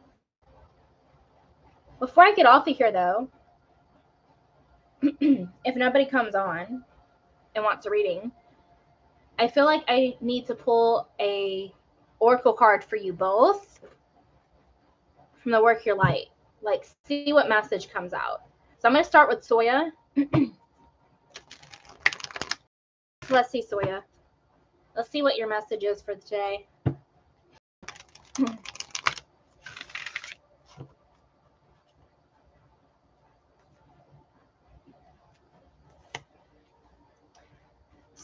before I get off of here though, if nobody comes on and wants a reading, I feel like I need to pull a oracle card for you both from the Work Your Light. Like, see what message comes out. So I'm going to start with Soya. Let's see, Soya. Let's see what your message is for today.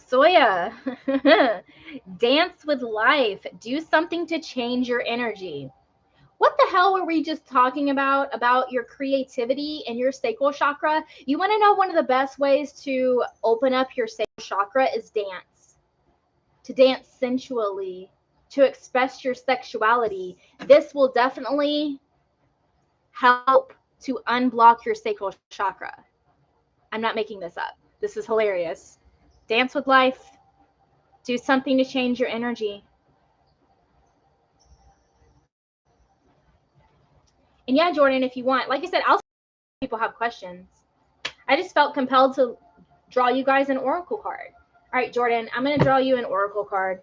Soya, dance with life. Do something to change your energy. What the hell were we just talking about your creativity and your sacral chakra? You want to know one of the best ways to open up your sacral chakra is dance. To dance sensually, to express your sexuality. This will definitely help to unblock your sacral chakra. I'm not making this up. This is hilarious. Dance with life. Do something to change your energy. And yeah, Jordan, if you want, like I said, I'll people have questions. I just felt compelled to draw you guys an oracle card. All right, Jordan, I'm going to draw you an oracle card.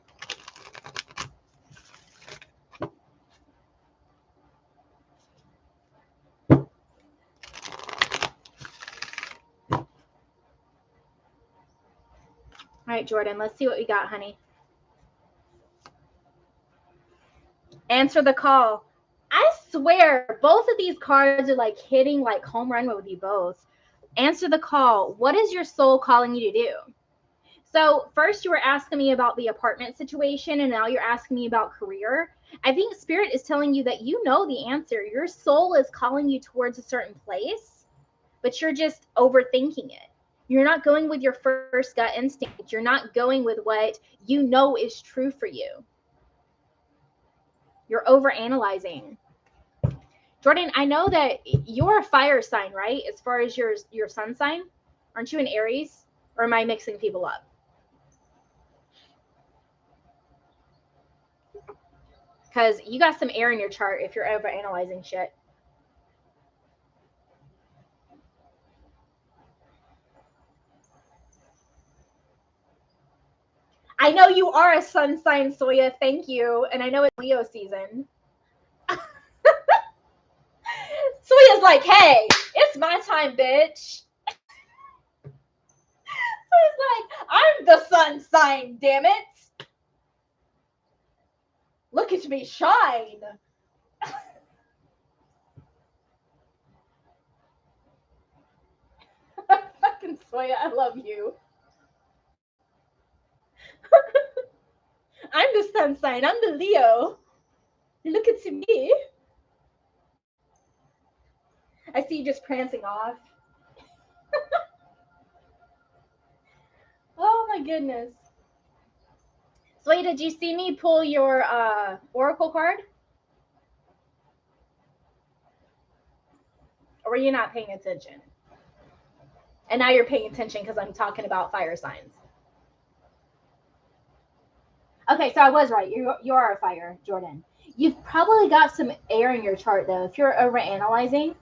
All right, Jordan, let's see what we got, honey. Answer the call. I swear, both of these cards are like hitting like home run with you both. Answer the call. What is your soul calling you to do? So first you were asking me about the apartment situation, and now you're asking me about career. I think Spirit is telling you that you know the answer. Your soul is calling you towards a certain place, but you're just overthinking it. You're not going with your first gut instinct. You're not going with what you know is true for you. You're overanalyzing. Jordan, I know that you're a fire sign, right? As far as your sun sign, aren't you an Aries? Or am I mixing people up? Because you got some air in your chart if you're over analyzing shit. I know you are a sun sign, Soya. Thank you. And I know it's Leo season. Soya's like, hey, it's my time, bitch. Soya's like, I'm the sun sign, damn it. Look at me shine. Fucking Soya, I love you. I'm the sun sign. I'm the Leo. Look at me. I see you just prancing off. Oh my goodness. Soya, did you see me pull your oracle card? Or were you not paying attention? And now you're paying attention because I'm talking about fire signs. Okay, so I was right. You are a fire, Jordan. You've probably got some air in your chart though. If you're over analyzing,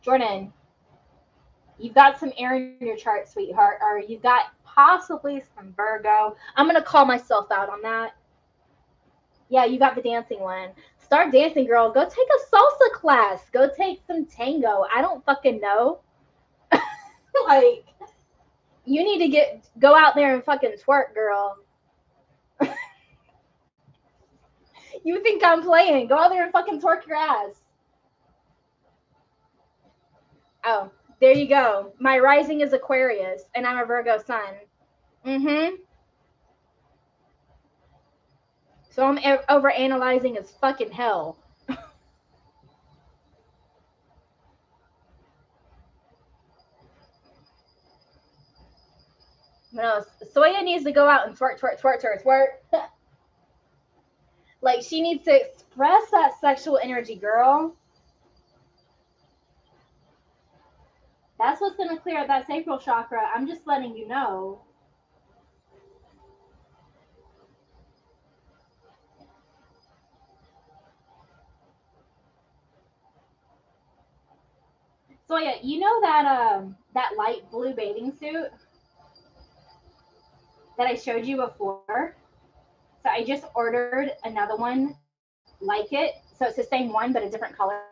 Jordan, you've got some air in your chart, sweetheart, or you've got possibly some Virgo. I'm gonna call myself out on that. Yeah, you got the dancing one. Start dancing, girl. Go take a salsa class. Go take some tango. I don't fucking know. Like, you need to go out there and fucking twerk, girl. You think I'm playing? Go out there and fucking twerk your ass. Oh, there you go. My rising is Aquarius, and I'm a Virgo sun. Mm-hmm. So I'm over analyzing as fucking hell. No, Soya needs to go out and twerk, twerk, twerk, twerk, twerk. Like, she needs to express that sexual energy, girl. That's what's going to clear up that sacral chakra. I'm just letting you know. Soya, you know that light blue bathing suit that I showed you before? So I just ordered another one like it. So it's the same one, but a different color.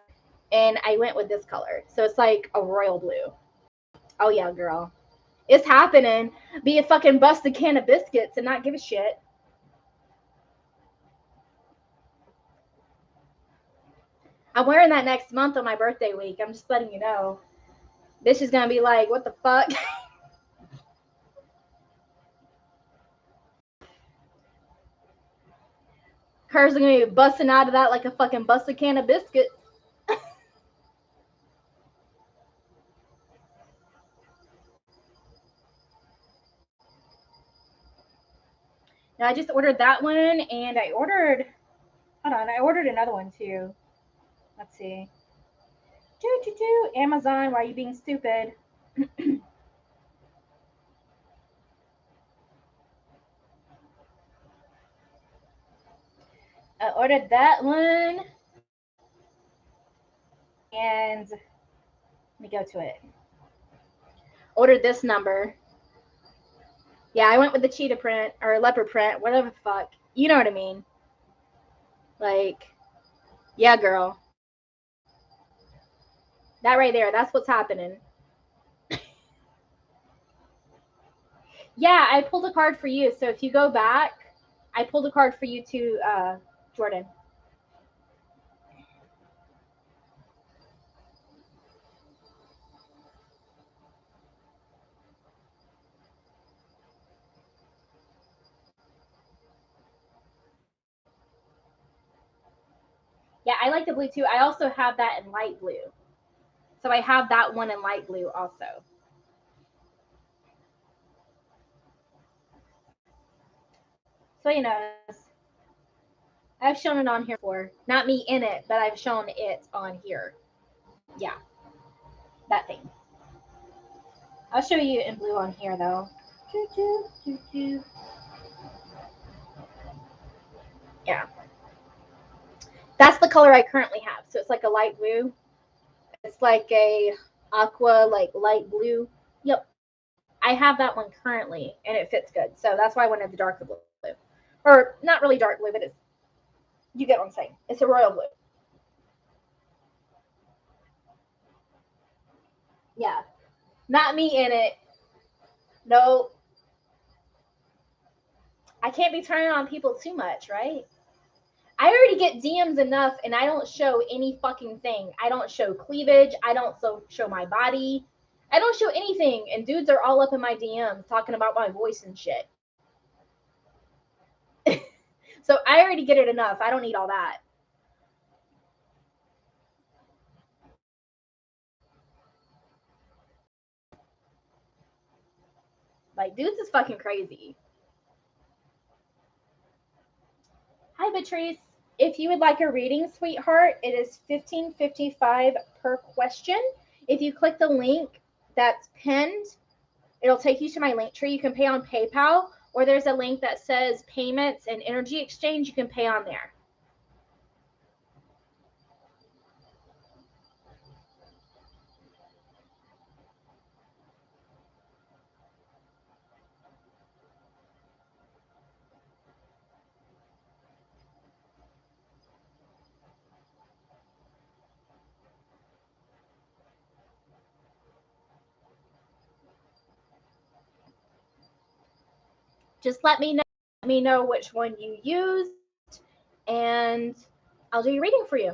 And I went with this color. So it's like a royal blue. Oh, yeah, girl. It's happening. Be a fucking busted can of biscuits and not give a shit. I'm wearing that next month on my birthday week. I'm just letting you know. This is going to be like, what the fuck? Hers are going to be busting out of that like a fucking busted can of biscuits. Now, I just ordered that one, and I ordered another one too. Let's see. Amazon, why are you being stupid? I ordered that one, and let me go to it. Ordered this number. Yeah, I went with the cheetah print or leopard print, whatever the fuck. You know what I mean? Like, yeah, girl. That right there, that's what's happening. Yeah, I pulled a card for you. So if you go back, I pulled a card for you too, Jordan. Yeah, I like the blue too. I also have that in light blue. So I have that one in light blue also. So you know, I've shown it on here before. Not me in it, but I've shown it on here. Yeah, that thing. I'll show you in blue on here though. Yeah. That's the color I currently have. So it's like a light blue. It's like a aqua, like light blue. Yep. I have that one currently and it fits good. So that's why I wanted the darker blue. Or not really dark blue, but it's, you get what I'm saying. It's a royal blue. Yeah. Not me in it. No. I can't be turning on people too much, right? I already get DMs enough and I don't show any fucking thing. I don't show cleavage. I don't show my body. I don't show anything. And dudes are all up in my DMs talking about my voice and shit. So I already get it enough. I don't need all that. Like, dudes is fucking crazy. Hi, Patrice. If you would like a reading, sweetheart, it is $15.55 per question. If you click the link that's pinned, it'll take you to my link tree. You can pay on PayPal, or there's a link that says payments and energy exchange. You can pay on there. Just let me know which one you used, and I'll do your reading for you.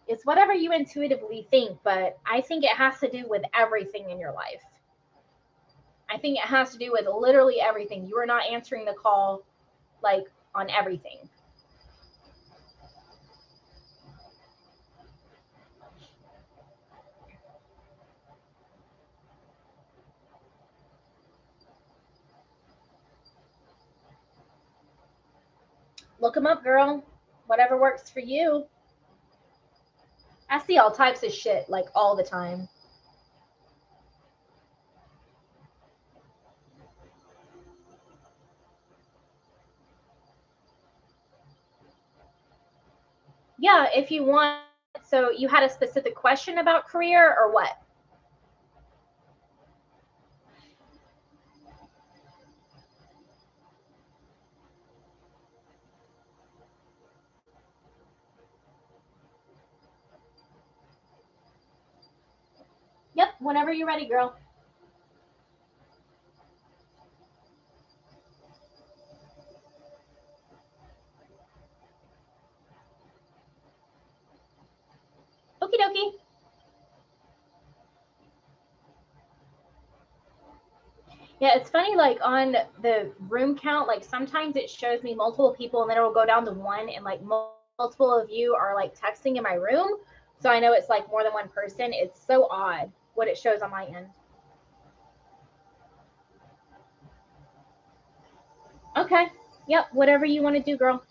It's whatever you intuitively think, but I think it has to do with everything in your life. I think it has to do with literally everything. You are not answering the call, like, on everything. Look them up, girl. Whatever works for you. I see all types of shit, like, all the time. Yeah, if you want. So you had a specific question about career or what? Yep, whenever you're ready, girl. Okie dokie. Yeah, it's funny, like on the room count, like sometimes it shows me multiple people and then it'll go down to one and like multiple of you are like texting in my room. So I know it's like more than one person. It's so odd what it shows on my end. Okay. Yep, whatever you want to do, girl.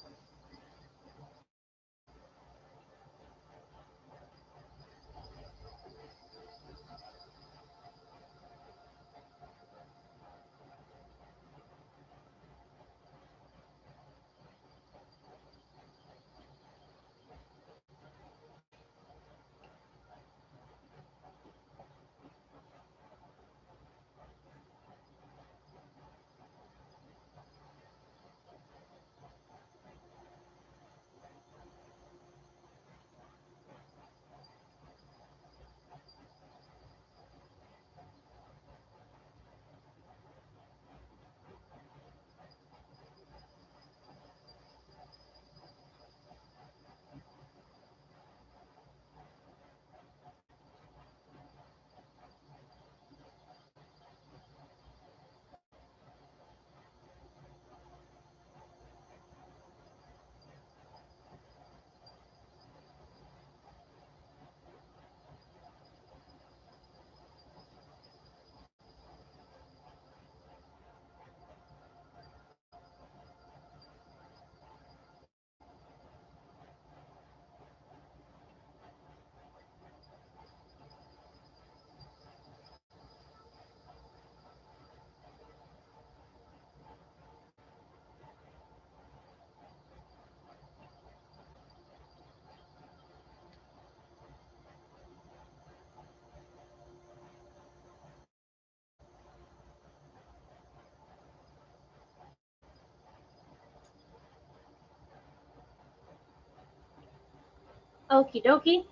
Okie dokie.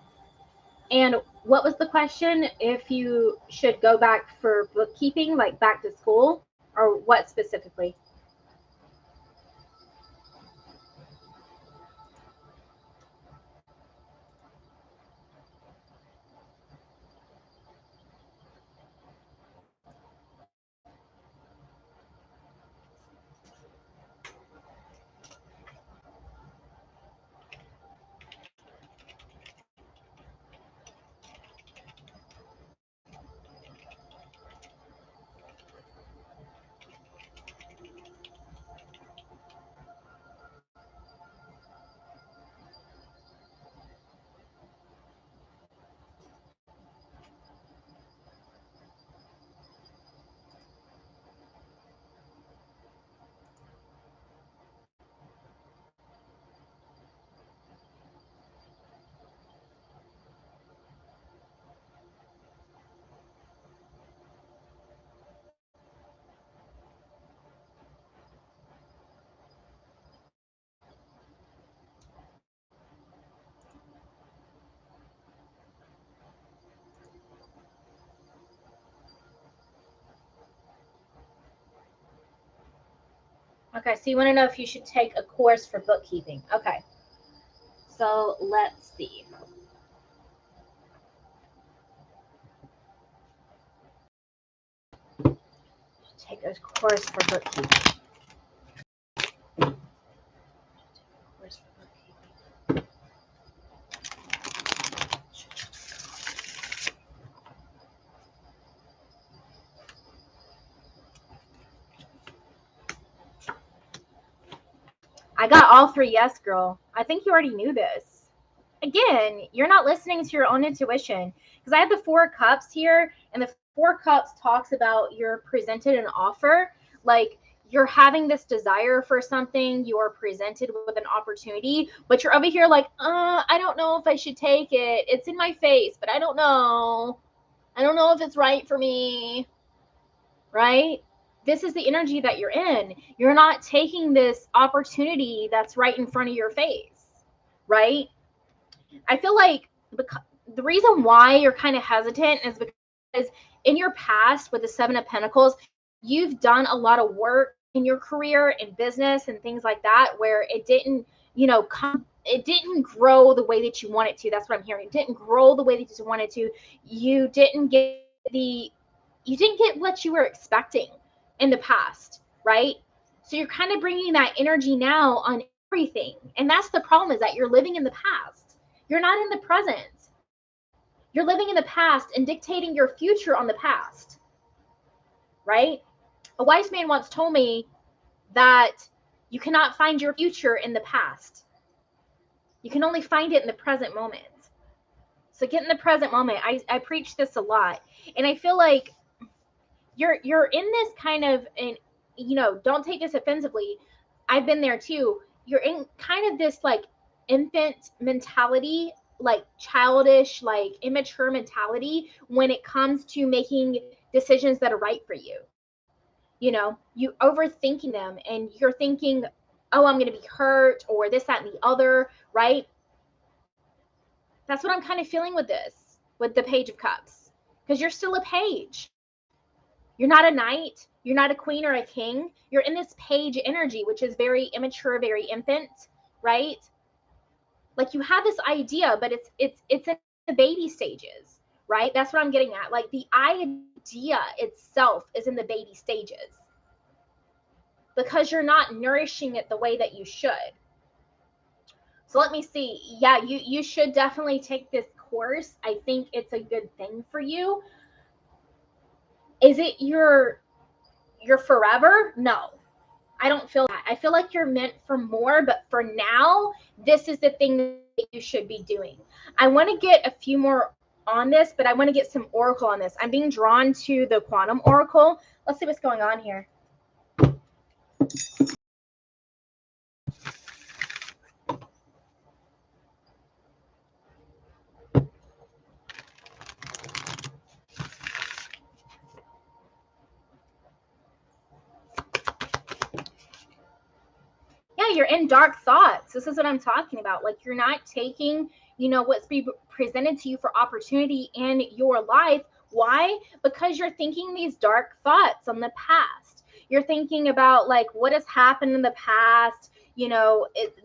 And what was the question? If you should go back for bookkeeping, like back to school, or what specifically? Okay, so you want to know if you should take a course for bookkeeping. Okay, so let's see. Take a course for bookkeeping. Course for bookkeeping. I got all three yes, girl. I think you already knew this. Again, you're not listening to your own intuition. Because I have the Four Cups here, and the Four Cups talks about you're presented an offer. Like, you're having this desire for something, you are presented with an opportunity, but you're over here like, I don't know if I should take it. It's in my face, but I don't know. I don't know if it's right for me. Right? This is the energy that you're in. You're not taking this opportunity that's right in front of your face. Right? I feel like the reason why you're kind of hesitant is because in your past with the Seven of Pentacles, you've done a lot of work in your career and business and things like that where it didn't, it didn't grow the way that you want it to. That's what I'm hearing. It didn't grow the way that you wanted to. You didn't get what you were expecting in the past, right? So you're kind of bringing that energy now on everything. And that's the problem, is that you're living in the past. You're not in the present. You're living in the past and dictating your future on the past, right? A wise man once told me that you cannot find your future in the past. You can only find it in the present moment. So get in the present moment. I preach this a lot. And I feel like you're in this kind of, and don't take this offensively. I've been there too. You're in kind of this like infant mentality, like childish, like immature mentality when it comes to making decisions that are right for you. You overthinking them, and you're thinking, oh, I'm going to be hurt, or this, that, and the other, right? That's what I'm kind of feeling with this, with the Page of Cups, because you're still a page. You're not a knight. You're not a queen or a king. You're in this page energy, which is very immature, very infant, right? Like, you have this idea, but it's in the baby stages, right? That's what I'm getting at. Like, the idea itself is in the baby stages because you're not nourishing it the way that you should. So let me see. Yeah, you should definitely take this course. I think it's a good thing for you. Is it your forever? No. I don't feel that. I feel like you're meant for more, but for now, this is the thing that you should be doing. I want to get a few more on this, but I want to get some oracle on this. I'm being drawn to the quantum oracle. Let's see what's going on here. Yeah, you're in dark thoughts. This is what I'm talking about. Like, you're not taking what's being presented to you for opportunity in your life. Why? Because you're thinking these dark thoughts on the past. You're thinking about like what has happened in the past.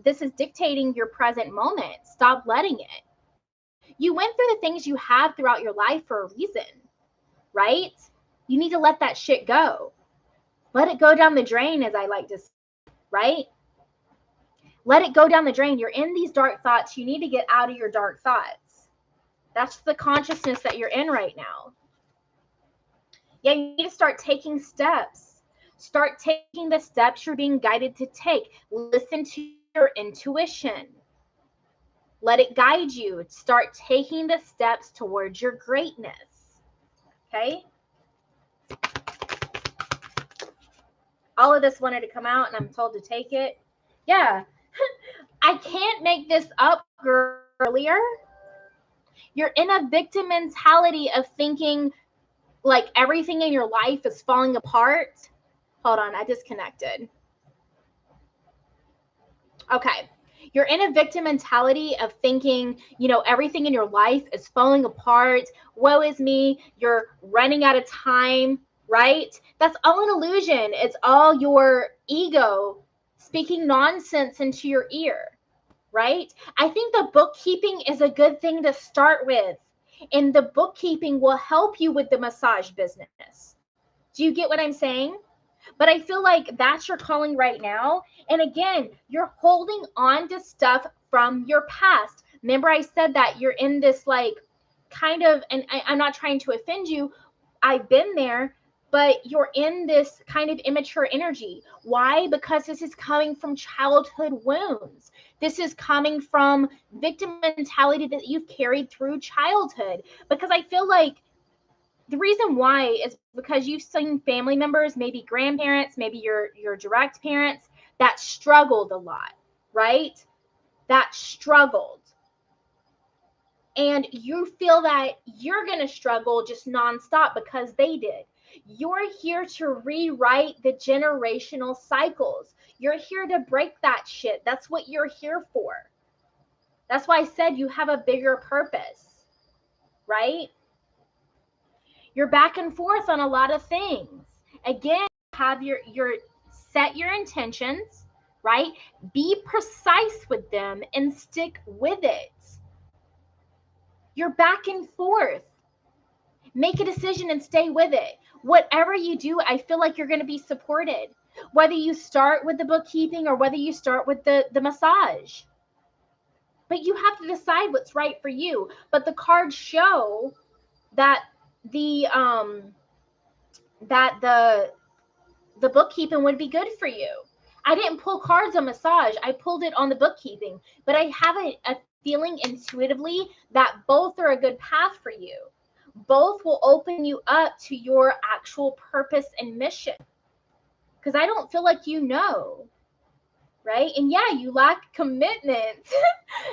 This is dictating your present moment. Stop letting it. You went through the things you have throughout your life for a reason, right? You need to let that shit go. Let it go down the drain, as I like to say, right? Let it go down the drain. You're in these dark thoughts. You need to get out of your dark thoughts. That's the consciousness that you're in right now. Yeah, you need to start taking steps. Start taking the steps you're being guided to take. Listen to your intuition. Let it guide you. Start taking the steps towards your greatness. Okay? All of this wanted to come out, and I'm told to take it. Yeah. I can't make this up earlier. You're in a victim mentality of thinking like everything in your life is falling apart. Hold on, I disconnected. Okay. You're in a victim mentality of thinking, everything in your life is falling apart. Woe is me. You're running out of time, right? That's all an illusion. It's all your ego speaking nonsense into your ear, right? I think the bookkeeping is a good thing to start with. And the bookkeeping will help you with the massage business. Do you get what I'm saying? But I feel like that's your calling right now. And again, you're holding on to stuff from your past. Remember, I said that you're in this like kind of, and I'm not trying to offend you. I've been there, but you're in this kind of immature energy. Why? Because this is coming from childhood wounds. This is coming from victim mentality that you've carried through childhood. Because I feel like the reason why is because you've seen family members, maybe grandparents, maybe your direct parents that struggled a lot, right? That struggled. And you feel that you're going to struggle just nonstop because they did. You're here to rewrite the generational cycles. You're here to break that shit. That's what you're here for. That's why I said you have a bigger purpose, right? You're back and forth on a lot of things. Again, have your set your intentions, right? Be precise with them and stick with it. You're back and forth. Make a decision and stay with it. Whatever you do, I feel like you're going to be supported. Whether you start with the bookkeeping or whether you start with the massage. But you have to decide what's right for you. But the cards show that the bookkeeping would be good for you. I didn't pull cards on massage. I pulled it on the bookkeeping. But I have a feeling intuitively that both are a good path for you. Both will open you up to your actual purpose and mission. Because I don't feel like right? And yeah, you lack commitment.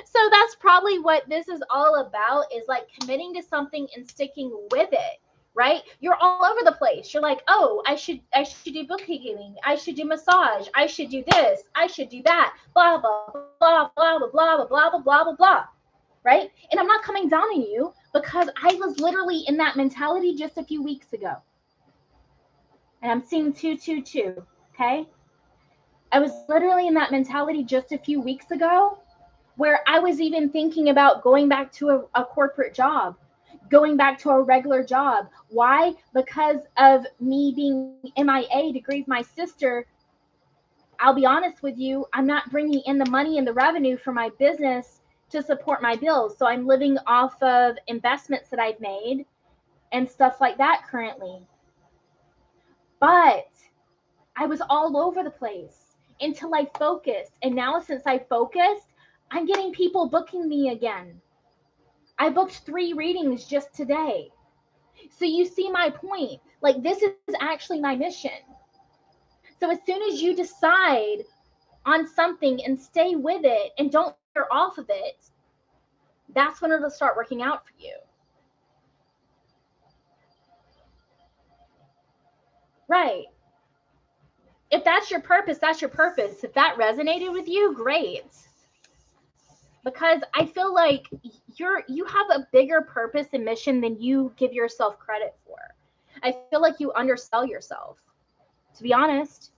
So that's probably what this is all about, is like committing to something and sticking with it. Right? You're all over the place. You're like, oh, I should do bookkeeping. I should do massage. I should do this. I should do that. Blah, blah, blah, blah, blah, blah, blah, blah, blah, blah, blah. Right? And I'm not coming down on you because I was literally in that mentality just a few weeks ago. And I'm seeing 222. Okay? I was literally in that mentality just a few weeks ago where I was even thinking about going back to a corporate job. Going back to a regular job. Why? Because of me being MIA to grieve my sister. I'll be honest with you, I'm not bringing in the money and the revenue for my business to support my bills. So I'm living off of investments that I've made and stuff like that currently. But I was all over the place until I focused. And now since I focused, I'm getting people booking me again. I booked 3 readings just today. So you see my point. Like, this is actually my mission. So as soon as you decide on something and stay with it and don't veer off of it, that's when it'll start working out for you. Right. If that's your purpose, that's your purpose. If that resonated with you, great. because I feel like you have a bigger purpose and mission than you give yourself credit for. I feel like you undersell yourself. To be honest,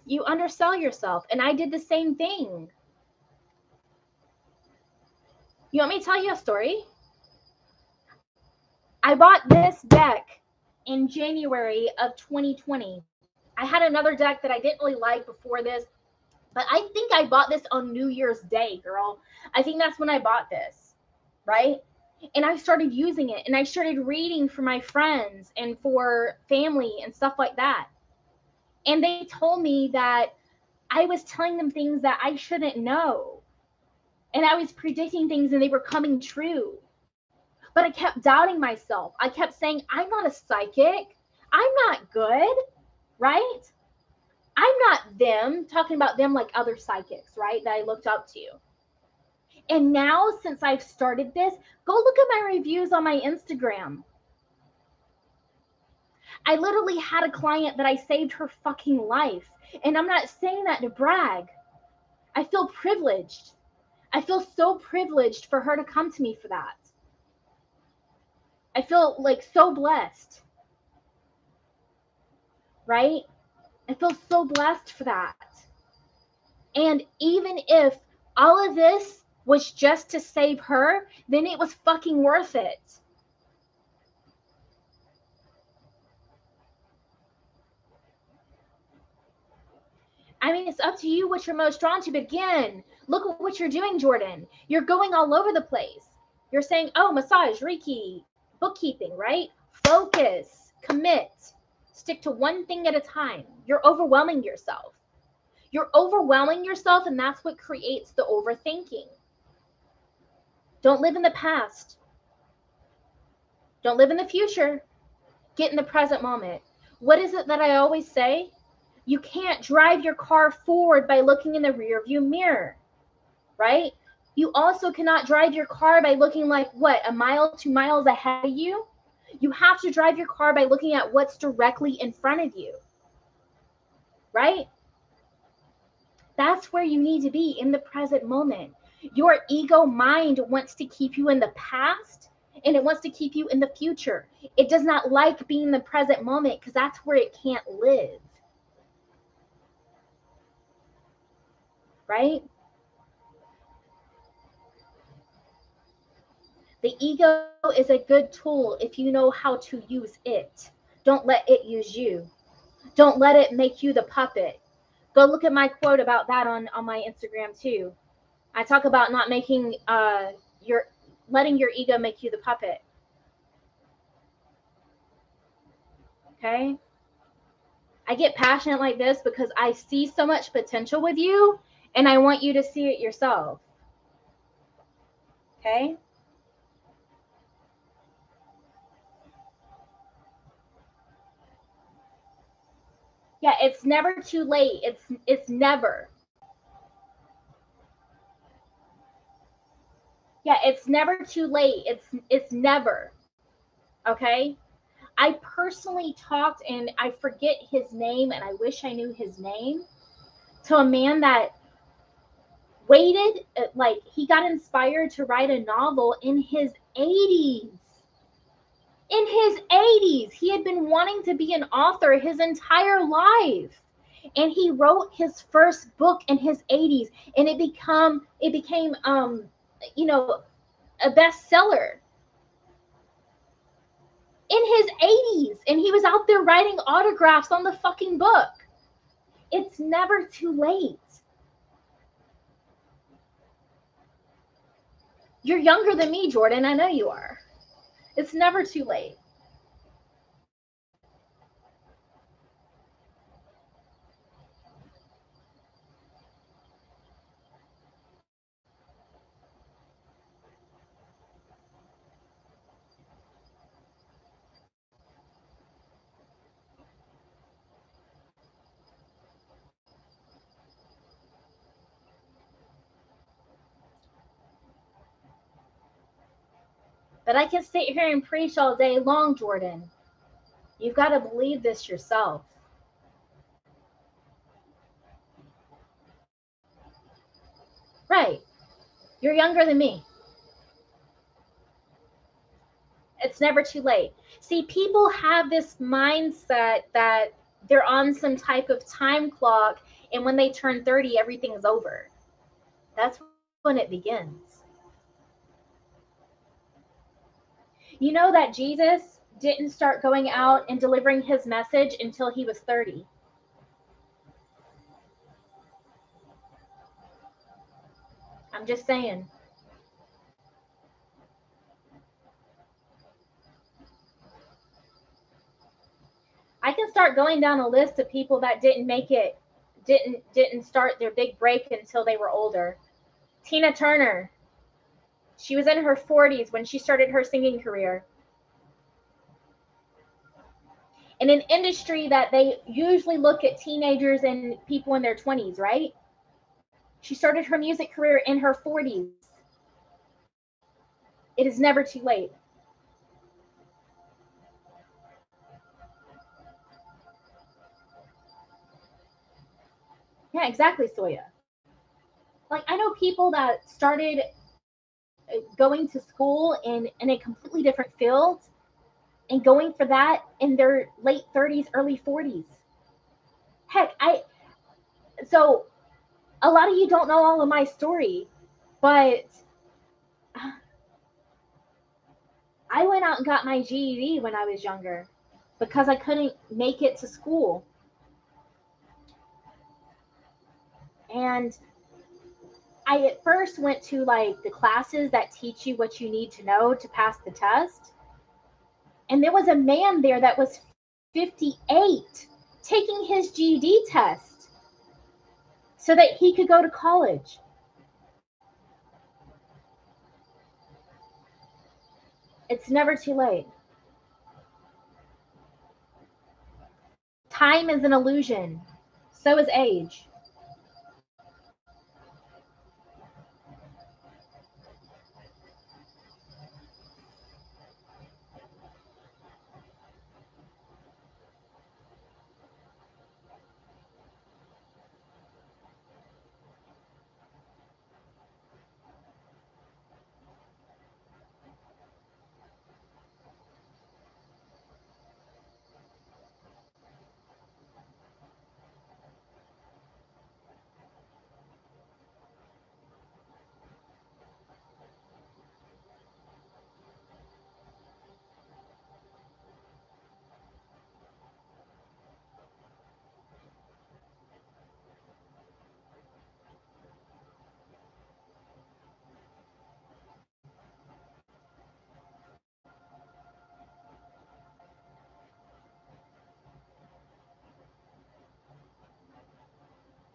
you undersell yourself, and I did the same thing. You want me to tell you a story? I bought this deck in January of 2020. I had another deck that I didn't really like before this, but I think I bought this on New Year's Day, girl. I think that's when I bought this, right? And I started using it, and I started reading for my friends and for family and stuff like that. And they told me that I was telling them things that I shouldn't know. And I was predicting things and they were coming true. But I kept doubting myself. I kept saying, I'm not a psychic. I'm not good, right? I'm not them, talking about them like other psychics, right? That I looked up to. And now, since I've started this, go look at my reviews on my Instagram. I literally had a client that I saved her fucking life. And I'm not saying that to brag. I feel privileged. I feel so privileged for her to come to me for that. I feel like so blessed. Right? I feel so blessed for that. And even if all of this was just to save her, then it was fucking worth it. I mean, it's up to you what you're most drawn to. But again, look at what you're doing, Jordan. You're going all over the place. You're saying, oh, massage, Reiki, bookkeeping, right? Focus, commit, stick to one thing at a time. You're overwhelming yourself. You're overwhelming yourself, and that's what creates the overthinking. Don't live in the past. Don't live in the future. Get in the present moment. What is it that I always say? You can't drive your car forward by looking in the rear view mirror, right? You also cannot drive your car by looking like what, a mile, 2 miles ahead of you? You have to drive your car by looking at what's directly in front of you, right? That's where you need to be, in the present moment. Your ego mind wants to keep you in the past, and it wants to keep you in the future. It does not like being in the present moment because that's where it can't live. Right? The ego is a good tool if you know how to use it. Don't let it use you. Don't let it make you the puppet. Go look at my quote about that on my Instagram too. I talk about not making letting your ego make you the puppet. Okay? I get passionate like this because I see so much potential with you, and I want you to see it yourself. Okay? Yeah, it's never too late. It's never. Yeah, it's never too late. It's never. Okay? I personally talked, and I forget his name, and I wish I knew his name, to a man that waited, like he got inspired to write a novel in his 80s. In his 80s, he had been wanting to be an author his entire life. And he wrote his first book in his 80s, and it became a bestseller in his 80s, and he was out there writing autographs on the fucking book. It's never too late. You're younger than me, Jordan. I know you are. It's never too late. But I can sit here and preach all day long, Jordan. You've got to believe this yourself. Right. You're younger than me. It's never too late. See, people have this mindset that they're on some type of time clock, and when they turn 30, everything's over. That's when it begins. You know that Jesus didn't start going out and delivering his message until he was 30. I'm just saying. I can start going down a list of people that didn't make it, didn't start their big break until they were older. Tina Turner. She was in her 40s when she started her singing career. In an industry that they usually look at teenagers and people in their 20s, right? She started her music career in her 40s. It is never too late. Yeah, exactly, Soya. Like, I know people that started going to school in a completely different field and going for that in their late 30s, early 40s. Heck, so a lot of you don't know all of my story, but I went out and got my GED when I was younger because I couldn't make it to school. And I at first went to like the classes that teach you what you need to know to pass the test. And there was a man there that was 58 taking his GED test so that he could go to college. It's never too late. Time is an illusion. So is age.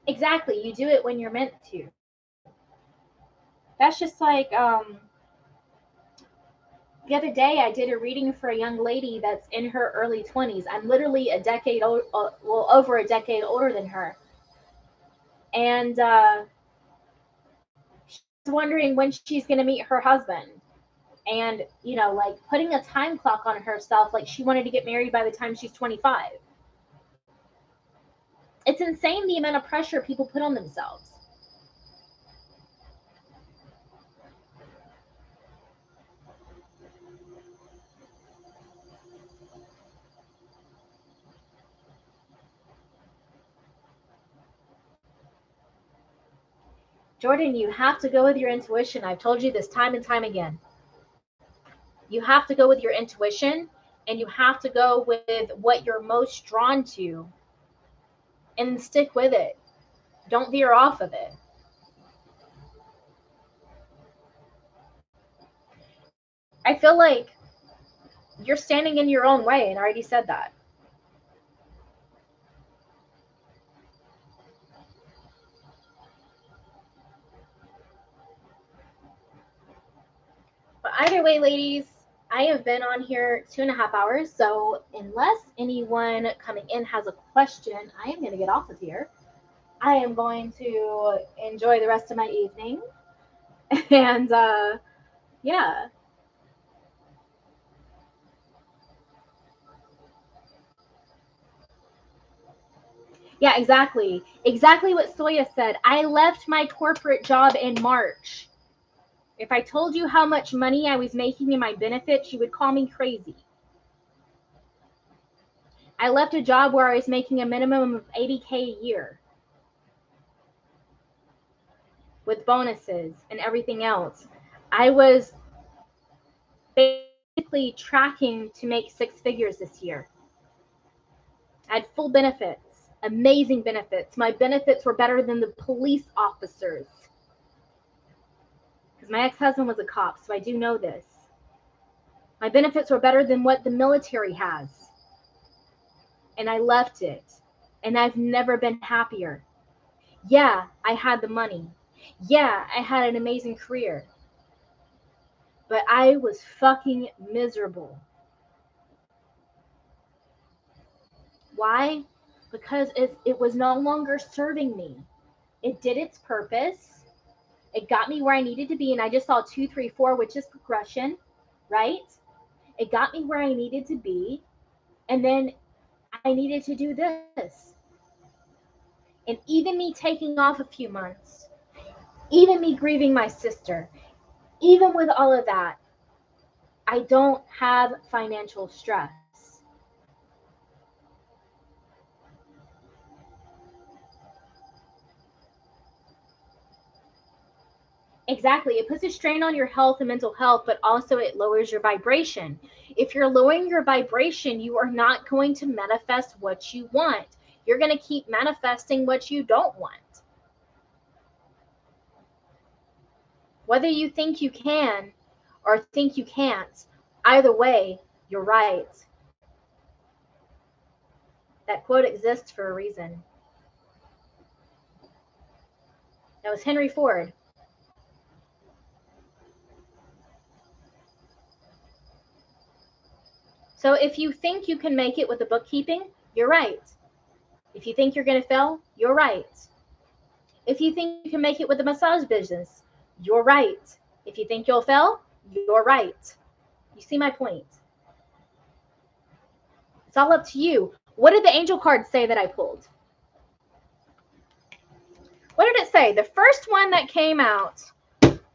Exactly. You do it when you're meant to. That's just like the other day I did a reading for a young lady that's in her early 20s. I'm literally a decade old, well, over a decade older than her. And she's wondering when she's going to meet her husband. And, you know, like putting a time clock on herself, like she wanted to get married by the time she's 25. It's insane the amount of pressure people put on themselves. Jordan, you have to go with your intuition. I've told you this time and time again. You have to go with your intuition and you have to go with what you're most drawn to and stick with it. Don't veer off of it. I feel like you're standing in your own way, and I already said that. But either way, ladies, I have been on here 2.5 hours. So unless anyone coming in has a question, I am going to get off of here. I am going to enjoy the rest of my evening. And yeah. Yeah, exactly. Exactly what Soya said. I left my corporate job in March. If I told you how much money I was making in my benefits, you would call me crazy. I left a job where I was making a minimum of $80K a year with bonuses and everything else. I was basically tracking to make 6 figures this year. I had full benefits, amazing benefits. My benefits were better than the police officers. Because my ex-husband was a cop, so I do know this. My benefits were better than what the military has. And I left it. And I've never been happier. Yeah, I had the money. Yeah, I had an amazing career. But I was fucking miserable. Why? Because it was no longer serving me. It did its purpose. It got me where I needed to be. And I just saw 2, 3, 4, which is progression, right? It got me where I needed to be. And then I needed to do this. And even me taking off a few months, even me grieving my sister, even with all of that, I don't have financial stress. Exactly. It puts a strain on your health and mental health, but also it lowers your vibration. If you're lowering your vibration, you are not going to manifest what you want. You're going to keep manifesting what you don't want. Whether you think you can or think you can't, either way, you're right. That quote exists for a reason. That was Henry Ford. So if you think you can make it with the bookkeeping, you're right. If you think you're going to fail, you're right. If you think you can make it with the massage business, you're right. If you think you'll fail, you're right. You see my point? It's all up to you. What did the angel card say that I pulled? What did it say? The first one that came out.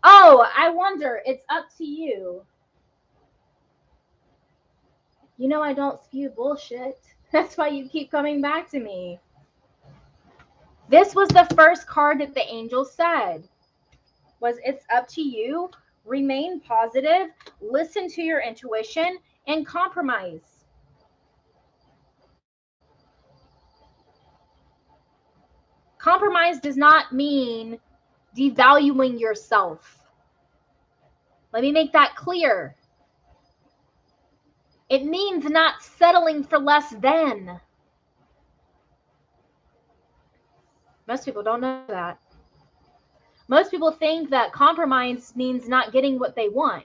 Oh, I wonder. It's up to you. You know I don't spew bullshit. That's why you keep coming back to me. This was the first card that the angel said. Was it's up to you. Remain positive. Listen to your intuition and compromise. Compromise does not mean devaluing yourself. Let me make that clear. It means not settling for less than. Most people don't know that. Most people think that compromise means not getting what they want.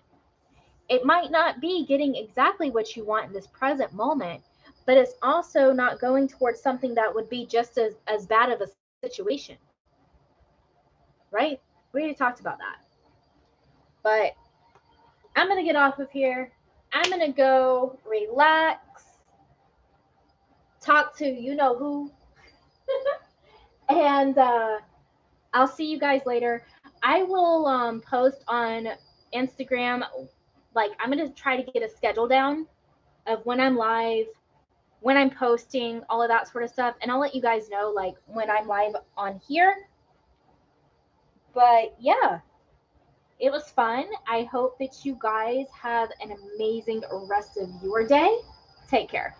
It might not be getting exactly what you want in this present moment, but it's also not going towards something that would be just as bad of a situation. Right? We already talked about that. But I'm going to get off of here. I'm going to go relax, talk to you know who, and I'll see you guys later. I will post on Instagram. Like, I'm going to try to get a schedule down of when I'm live, when I'm posting, all of that sort of stuff. And I'll let you guys know, like, when I'm live on here. But yeah, it was fun. I hope that you guys have an amazing rest of your day. Take care.